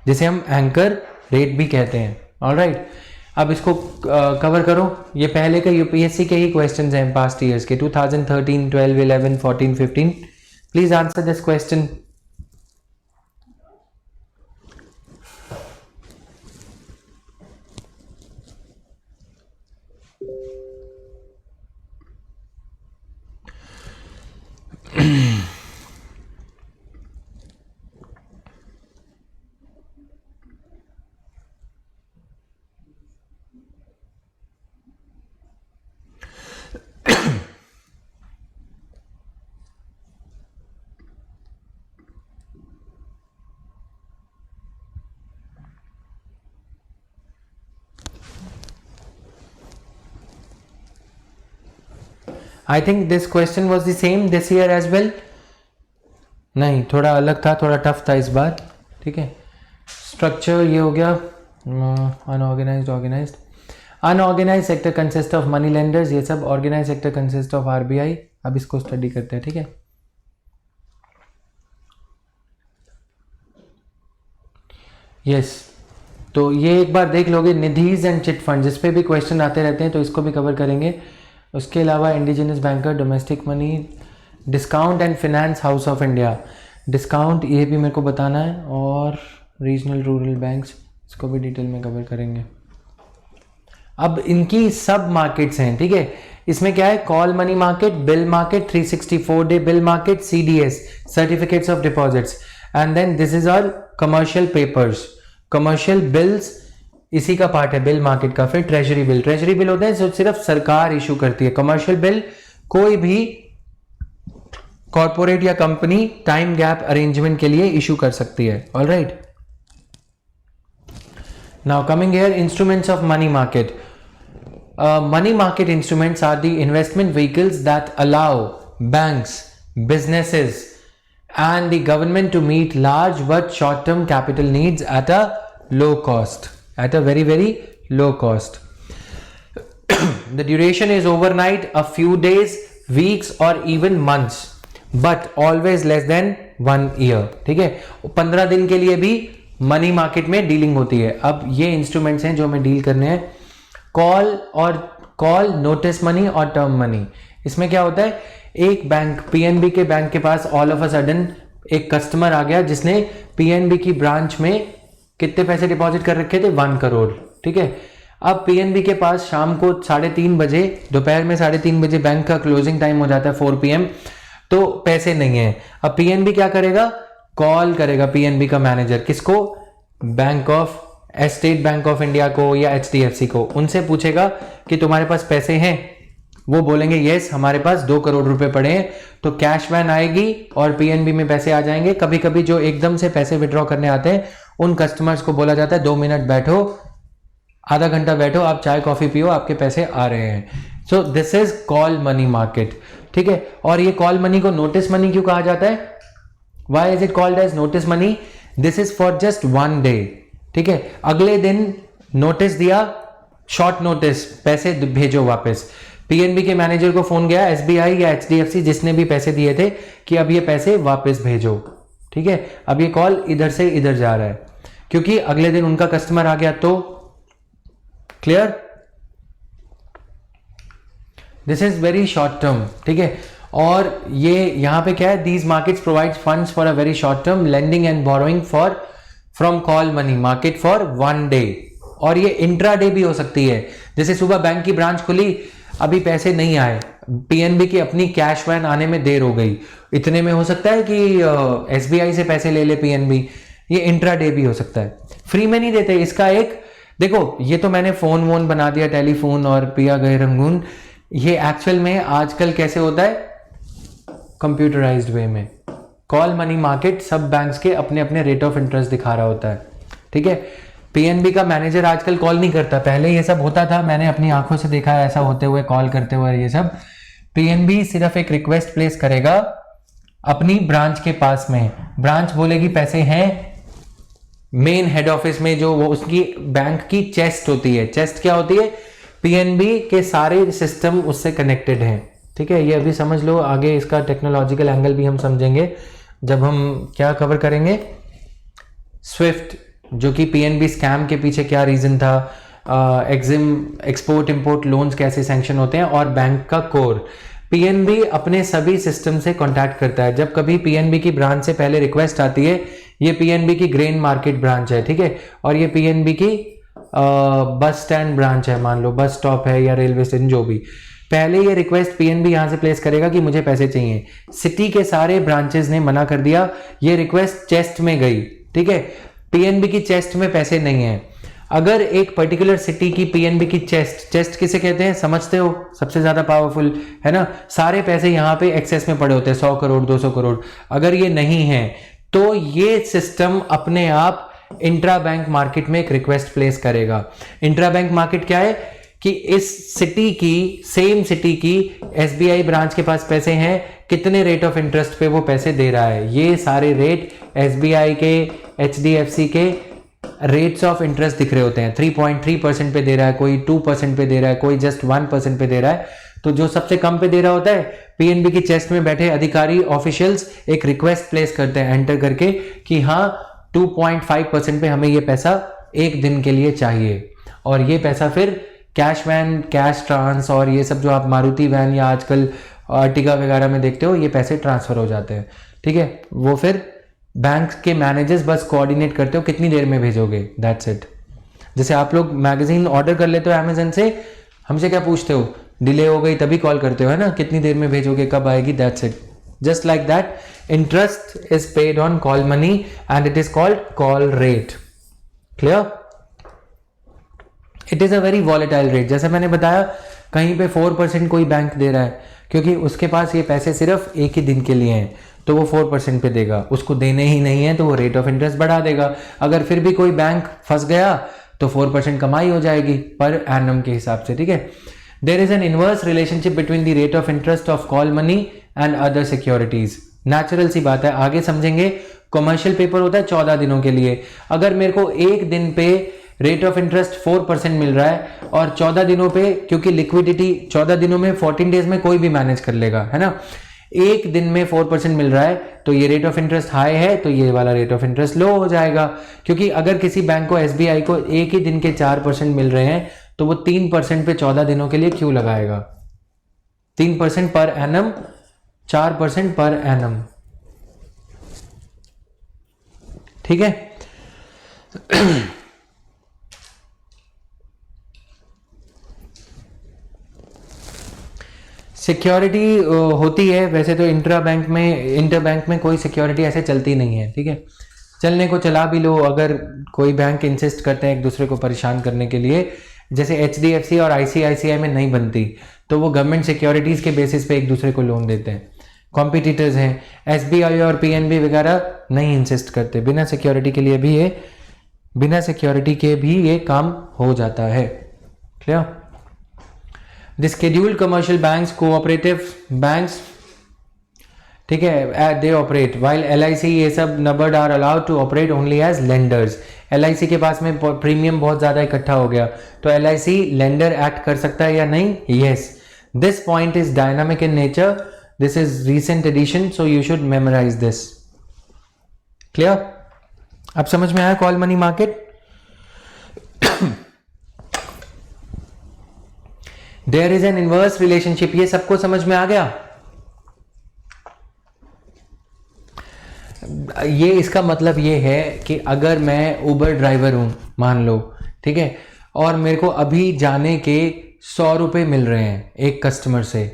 Speaker 1: जिसे हम एंकर रेट भी कहते हैं, ऑलराइट। अब इसको कवर करो। ये पहले के यूपीएससी के ही क्वेश्चंस हैं पास्ट ईयर्स के, 2013, 12, 11, 14, 15। Please answer this question. I think this question was the same this year as well. नहीं, थोड़ा अलग था, थोड़ा टफ था इस बार। ठीक है, स्ट्रक्चर ये हो गया। Unorganised, organised. Unorganised sector consist of money lenders, ये सब। Organised sector consist of RBI. अब इसको स्टडी करते हैं। ठीक है, यस तो ये एक बार देख लोगे, निधीज एंड चिट फंड, जिस पे भी क्वेश्चन आते रहते हैं तो इसको भी कवर करेंगे। उसके अलावा indigenous banker, domestic money, discount and finance house of India, discount ये भी मेरे को बताना है, और रीजनल रूरल बैंक्स, इसको भी डिटेल में कवर करेंगे। अब इनकी सब मार्केट्स हैं। ठीक है, इसमें क्या है, call money market, bill market, 364 day bill market, CDs, certificates of deposits, and then this is all commercial papers, commercial bills, इसी का पार्ट है बिल मार्केट का। फिर ट्रेजरी बिल, ट्रेजरी बिल होते हैं जो सिर्फ सरकार इशू करती है। कमर्शियल बिल कोई भी कॉर्पोरेट या कंपनी टाइम गैप अरेंजमेंट के लिए इशू कर सकती है। All right, now coming here, instruments of money market. Money market instruments are the investment vehicles that allow banks, businesses, and the government to meet large but short-term capital needs at a low cost, at a very, very low cost. The duration is overnight, a few days, weeks, or even months, but always less than 1 year. ठीक है, 15 दिन के लिए भी money market में dealing होती है। अब ये इंस्ट्रूमेंट्स हैं जो हमें डील करने हैं। कॉल, नोटिस मनी और टर्म मनी। इसमें क्या होता है, एक बैंक, पीएनबी के बैंक के पास ऑल ऑफ अ सडन एक कस्टमर आ गया जिसने पीएनबी की ब्रांच में कितने पैसे डिपॉजिट कर रखे थे, 1 करोड़। ठीक है, अब पीएनबी के पास शाम को 3:30 बजे, दोपहर में 3:30 बजे बैंक का क्लोजिंग टाइम हो जाता है, 4 PM, तो पैसे नहीं है। अब पीएनबी क्या करेगा, कॉल करेगा पीएनबी का मैनेजर, किसको, स्टेट बैंक ऑफ इंडिया को या एचडीएफसी को, उनसे पूछेगा कि तुम्हारे पास पैसे हैं। वो बोलेंगे यस, हमारे पास 2 करोड़ रुपए पड़े हैं। तो कैश वैन आएगी और पीएनबी में पैसे आ जाएंगे। कभी कभी जो एकदम से पैसे विड्रॉ करने आते हैं उन कस्टमर्स को बोला जाता है 2 मिनट बैठो, आधा घंटा बैठो, आप चाय कॉफी पियो, आपके पैसे आ रहे हैं। So this is call money market. ठीक है, और ये कॉल मनी को नोटिस मनी क्यों कहा जाता है, why is it called as notice money, this is for just 1 day. ठीक है, अगले दिन नोटिस दिया, शॉर्ट नोटिस, पैसे भेजो वापस। पीएनबी के मैनेजर को फोन गया, एसबीआई या एचडीएफसी जिसने भी पैसे दिए थे, कि अब ये पैसे वापस भेजो। ठीक है, अब ये कॉल इधर से इधर जा रहा है क्योंकि अगले दिन उनका कस्टमर आ गया। तो clear, this is very short term. ठीक है, और ये यहां पे क्या है, these markets provide funds for a very short term, lending and borrowing for from call money market for 1 day. और ये इंट्रा डे भी हो सकती है, जैसे सुबह बैंक की ब्रांच खुली, अभी पैसे नहीं आए, पीएनबी की अपनी कैश वैन आने में देर हो गई, इतने में हो सकता है कि एसबीआई से पैसे ले ले पीएनबी, ये इंट्रा डे भी हो सकता है। फ्री में नहीं देते, इसका एक देखो, ये तो मैंने फोन वोन बना दिया, टेलीफोन, और पिया गए रंगून। ये एक्चुअल में आजकल कैसे होता है, कंप्यूटराइज्ड वे में। कॉल मनी मार्केट सब बैंक्स के अपने अपने रेट ऑफ इंटरेस्ट दिखा रहा होता है। ठीक है, पीएनबी का मैनेजर आजकल कॉल नहीं करता, पहले ये सब होता था, मैंने अपनी आंखों से देखा है ऐसा होते हुए, कॉल करते हुए। ये सब पीएनबी सिर्फ एक रिक्वेस्ट प्लेस करेगा अपनी ब्रांच के पास में, ब्रांच बोलेगी पैसे हैं, मेन हेड ऑफिस में जो वो उसकी बैंक की चेस्ट होती है, चेस्ट क्या होती है, पीएनबी के सारे सिस्टम उससे कनेक्टेड हैं। ठीक है, ये अभी समझ लो, आगे इसका टेक्नोलॉजिकल एंगल भी हम समझेंगे जब हम क्या कवर करेंगे, स्विफ्ट, जो कि पीएनबी स्कैम के पीछे क्या रीजन था, एग्जिम एक्सपोर्ट इंपोर्ट लोन्स कैसे सैंक्शन होते हैं, और बैंक का कोर। पीएनबी अपने सभी सिस्टम से कांटेक्ट करता है। जब कभी पीएनबी की ब्रांच से पहले रिक्वेस्ट आती है, ये पीएनबी की ग्रेन मार्केट ब्रांच है, ठीक है, और ये पीएनबी की बस स्टैंड ब्रांच है, मान लो बस स्टॉप है या रेलवे स्टेशन, जो भी, पहले ये रिक्वेस्ट पीएनबी यहां से प्लेस करेगा कि मुझे पैसे चाहिए। सिटी के सारे ब्रांचेस ने मना कर दिया, ये रिक्वेस्ट चेस्ट में गई, ठीक है, पीएनबी की चेस्ट में पैसे नहीं है। अगर एक पर्टिकुलर सिटी की पीएनबी की चेस्ट किसे कहते हैं समझते हो, सबसे ज्यादा पावरफुल है ना, सारे पैसे यहां पे एक्सेस में पड़े होते हैं, 100 करोड़ 200 करोड़, अगर ये नहीं है तो ये सिस्टम अपने आप इंट्रा बैंक मार्केट में एक रिक्वेस्ट प्लेस करेगा। इंट्रा बैंक मार्केट क्या है कि इस सिटी की, सेम सिटी की एसबीआई ब्रांच के पास पैसे हैं, कितने रेट ऑफ इंटरेस्ट पे वो पैसे दे रहा है, ये सारे रेट एसबीआई के, एचडीएफसी के रेट्स ऑफ इंटरेस्ट दिख रहे होते हैं। 3.3% पे दे रहा है, कोई 2% पे दे रहा है, कोई जस्ट 1% पे दे रहा है। तो जो सबसे कम पे दे रहा होता है, पीएनबी की चेस्ट में बैठे अधिकारी ऑफिशियल्स एक रिक्वेस्ट प्लेस करते हैं एंटर करके कि हाँ 2.5% पे हमें ये पैसा एक दिन के लिए चाहिए, और ये पैसा फिर कैश वैन, कैश ट्रांस और ये सब जो आप मारुति वैन या आजकल अर्टिगा वगैरह में देखते हो, ये पैसे ट्रांसफर हो जाते हैं, ठीक है। वो फिर बैंक के मैनेजर्स बस कोऑर्डिनेट करते हो कितनी देर में भेजोगे, दैट्स इट। जैसे आप लोग मैगजीन ऑर्डर कर लेते हो अमेजन से, हमसे क्या पूछते हो, डिले हो गई तभी कॉल करते हो, है ना, कितनी देर में भेजोगे, कब आएगी, that's it. Just like that interest is paid on call money and it is called call rate. Clear? It is a very volatile rate. जैसे मैंने बताया, कहीं पे 4% कोई बैंक दे रहा है क्योंकि उसके पास ये पैसे सिर्फ एक ही दिन के लिए हैं, तो वो 4% पे देगा। उसको देने ही नहीं है तो वो रेट ऑफ इंटरेस्ट बढ़ा देगा। अगर फिर भी कोई बैंक फंस गया तो 4% कमाई हो जाएगी पर एनम के हिसाब से, ठीक है। There is an inverse relationship between the rate of interest of call money and other securities. Natural सी बात है, आगे समझेंगे। कमर्शियल पेपर होता है 14 दिनों के लिए। अगर मेरे को एक दिन पे रेट ऑफ इंटरेस्ट 4% मिल रहा है और 14 दिनों पे, क्योंकि लिक्विडिटी 14 दिनों में 14 डेज में कोई भी मैनेज कर लेगा, है ना, एक दिन में 4% मिल रहा है तो ये रेट ऑफ इंटरेस्ट हाई है, तो ये वाला रेट ऑफ इंटरेस्ट लो हो जाएगा। क्योंकि अगर किसी बैंक को, एसबीआई को एक ही दिन के 4% मिल रहे हैं तो वो 3% पे 14 दिनों के लिए क्यों लगाएगा? 3% पर एनम, 4% पर एनम, ठीक है। सिक्योरिटी होती है वैसे तो इंटर बैंक में कोई सिक्योरिटी ऐसे चलती नहीं है, ठीक है। चलने को चला भी लो, अगर कोई बैंक इंसिस्ट करते हैं एक दूसरे को परेशान करने के लिए, जैसे एचडीएफसी और आईसीआईसीआई में नहीं बनती, तो वो गवर्नमेंट सिक्योरिटीज के बेसिस पे एक दूसरे को लोन देते हैं। कॉम्पिटिटर्स हैं, एसबीआई और पीएनबी वगैरह नहीं इंसिस्ट करते, बिना सिक्योरिटी के भी ये काम हो जाता है। Clear? The scheduled commercial banks, cooperative banks, ठीक है, they operate, while LIC ये सब NABARD are allowed to operate only as lenders। LIC के पास में प्रीमियम बहुत ज़्यादा इकट्ठा हो गया तो LIC लेंडर एक्ट कर सकता है या नहीं? Yes, this point is dynamic in nature, this is recent addition, so you should memorize this। Clear? अब समझ में आया call money market? There is an inverse relationship, ये सबको समझ में आ गया? ये इसका मतलब ये है कि अगर मैं उबर ड्राइवर हूं, मान लो, ठीक है, और मेरे को अभी जाने के 100 रुपये मिल रहे हैं एक कस्टमर से,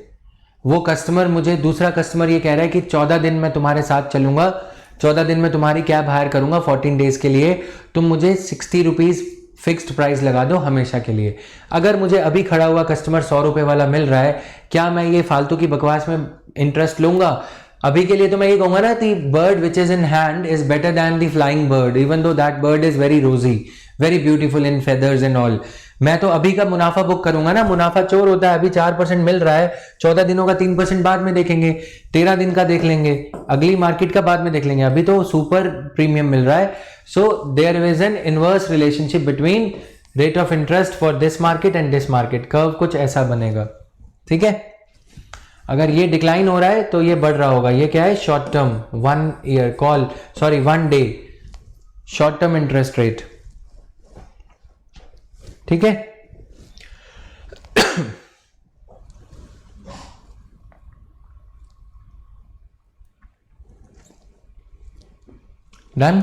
Speaker 1: वो कस्टमर मुझे, दूसरा कस्टमर ये कह रहा है कि 14 दिन मैं तुम्हारे साथ चलूंगा, 14 दिन में तुम्हारी कैब हायर करूंगा 14 डेज के लिए, तुम मुझे 60 रुपीज़ फिक्स्ड प्राइस लगा दो हमेशा के लिए। अगर मुझे अभी खड़ा हुआ कस्टमर 100 रुपये वाला मिल रहा है, क्या मैं ये फालतू की बकवास में इंटरेस्ट लूंगा? अभी के लिए तो मैं ये कहूंगा ना, the bird which is in hand is better than the flying bird, even though that bird is very rosy, very beautiful in feathers and all. मैं तो अभी का मुनाफा बुक करूंगा ना, मुनाफा चोर होता है। अभी 4% मिल रहा है, 14 दिनों का 3% बाद में देखेंगे, 13 दिन का देख लेंगे, अगली मार्केट का बाद में देख लेंगे, अभी तो सुपर प्रीमियम मिल रहा है। So there is an inverse relationship between rate of interest for this market and this market. Curve कुछ ऐसा बनेगा, ठीक है। अगर ये डिक्लाइन हो रहा है तो ये बढ़ रहा होगा। ये क्या है? Short term 1 day short term interest rate. ठीक है। डन।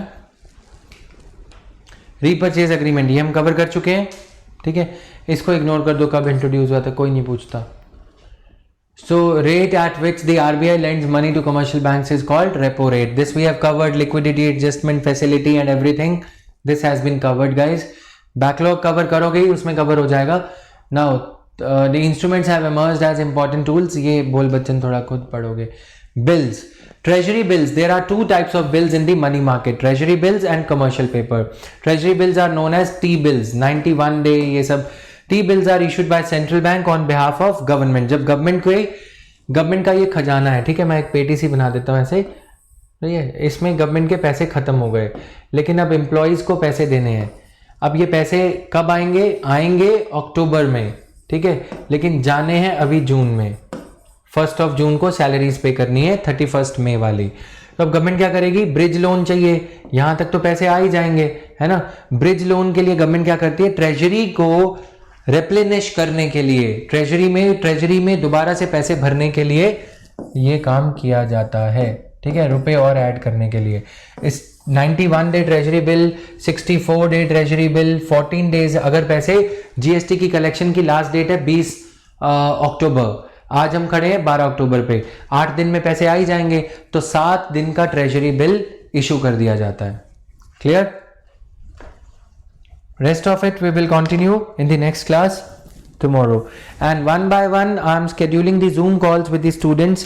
Speaker 1: रीपरचेज एग्रीमेंट ये हम कवर कर चुके हैं, ठीक है, इसको इग्नोर कर दो, कब इंट्रोड्यूस हुआ था कोई नहीं पूछता। So rate at which the RBI lends money to commercial banks is called repo rate. This we have covered, liquidity adjustment facility and everything. This has been covered, guys. Backlog cover करोगे ही उसमें cover हो जाएगा। Now the instruments have emerged as important tools. ये बोल बच्चन थोड़ा खुद पढ़ोगे। Bills, treasury bills. There are two types of bills in the money market: treasury bills and commercial paper. Treasury bills are known as T-bills. 91 day ये सब T bills are issued by central bank on behalf of government. जब government का ये खजाना है, ठीक है, मैं एक पेटी सी बना देता हूँ ऐसे, ठीक है, इसमें गवर्नमेंट के पैसे खत्म हो गए, लेकिन अब एम्प्लॉयज को पैसे देने हैं। अब ये पैसे कब आएंगे? आएंगे अक्टूबर में, ठीक है, लेकिन जाने हैं अभी जून में। 1 जून को सैलरीज पे करनी है, 31 मई वाली। तो अब गवर्नमेंट क्या करेगी? ब्रिज लोन चाहिए, यहां तक तो पैसे आ ही जाएंगे, है ना। ब्रिज लोन के लिए गवर्नमेंट क्या करती है? ट्रेजरी को रिप्लेनिश करने के लिए, ट्रेजरी में दोबारा से पैसे भरने के लिए ये काम किया जाता है, ठीक है, रुपए और ऐड करने के लिए। इस 91 day treasury bill, 64 day treasury bill, 14 days, अगर पैसे जीएसटी की कलेक्शन की लास्ट डेट है 20 अक्टूबर, आज हम खड़े हैं 12 अक्टूबर पे, 8 दिन में पैसे आ ही जाएंगे, तो 7 दिन का ट्रेजरी बिल इशू कर दिया जाता है। Clear? Rest of it we will continue in the next class tomorrow, and one by one I am scheduling the Zoom calls with the students.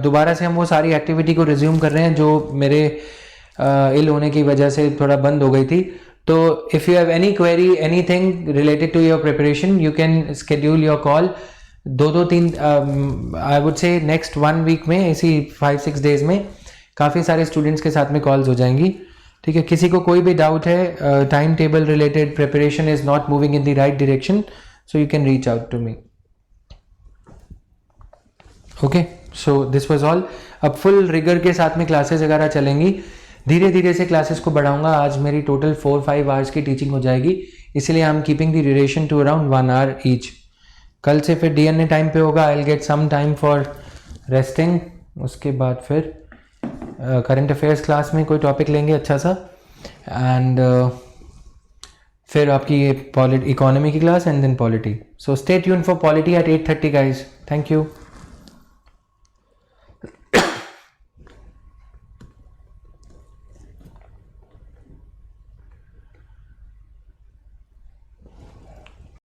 Speaker 1: दोबारा से हम वो सारी एक्टिविटी को रिज्यूम कर रहे हैं जो मेरे इल होने की वजह से थोड़ा बंद हो गई थी। तो if you have any query, anything related to your preparation, you can schedule your call. 2-3 I would say next 1 week में, इसी 5-6 डेज में काफ़ी सारे स्टूडेंट्स के साथ में कॉल्स हो जाएंगी, ठीक है। किसी को कोई भी डाउट है, time table related, preparation is not moving in the right direction, so you can reach out to me. Okay, so this was all. अब फुल रिगर के साथ में क्लासेस वगैरह चलेंगी, धीरे धीरे से क्लासेस को बढ़ाऊंगा। आज मेरी टोटल 4-5 आवर्स की टीचिंग हो जाएगी, इसलिए I am keeping the duration to around 1 hour each. कल से फिर डीएनए टाइम पे होगा, I will get some time for resting. उसके बाद फिर करंट अफेयर्स क्लास में कोई टॉपिक लेंगे अच्छा सा, एंड फिर आपकी ये इकोनॉमी की class, and then polity. So stay tuned for polity at 8:30 guys. Thank you.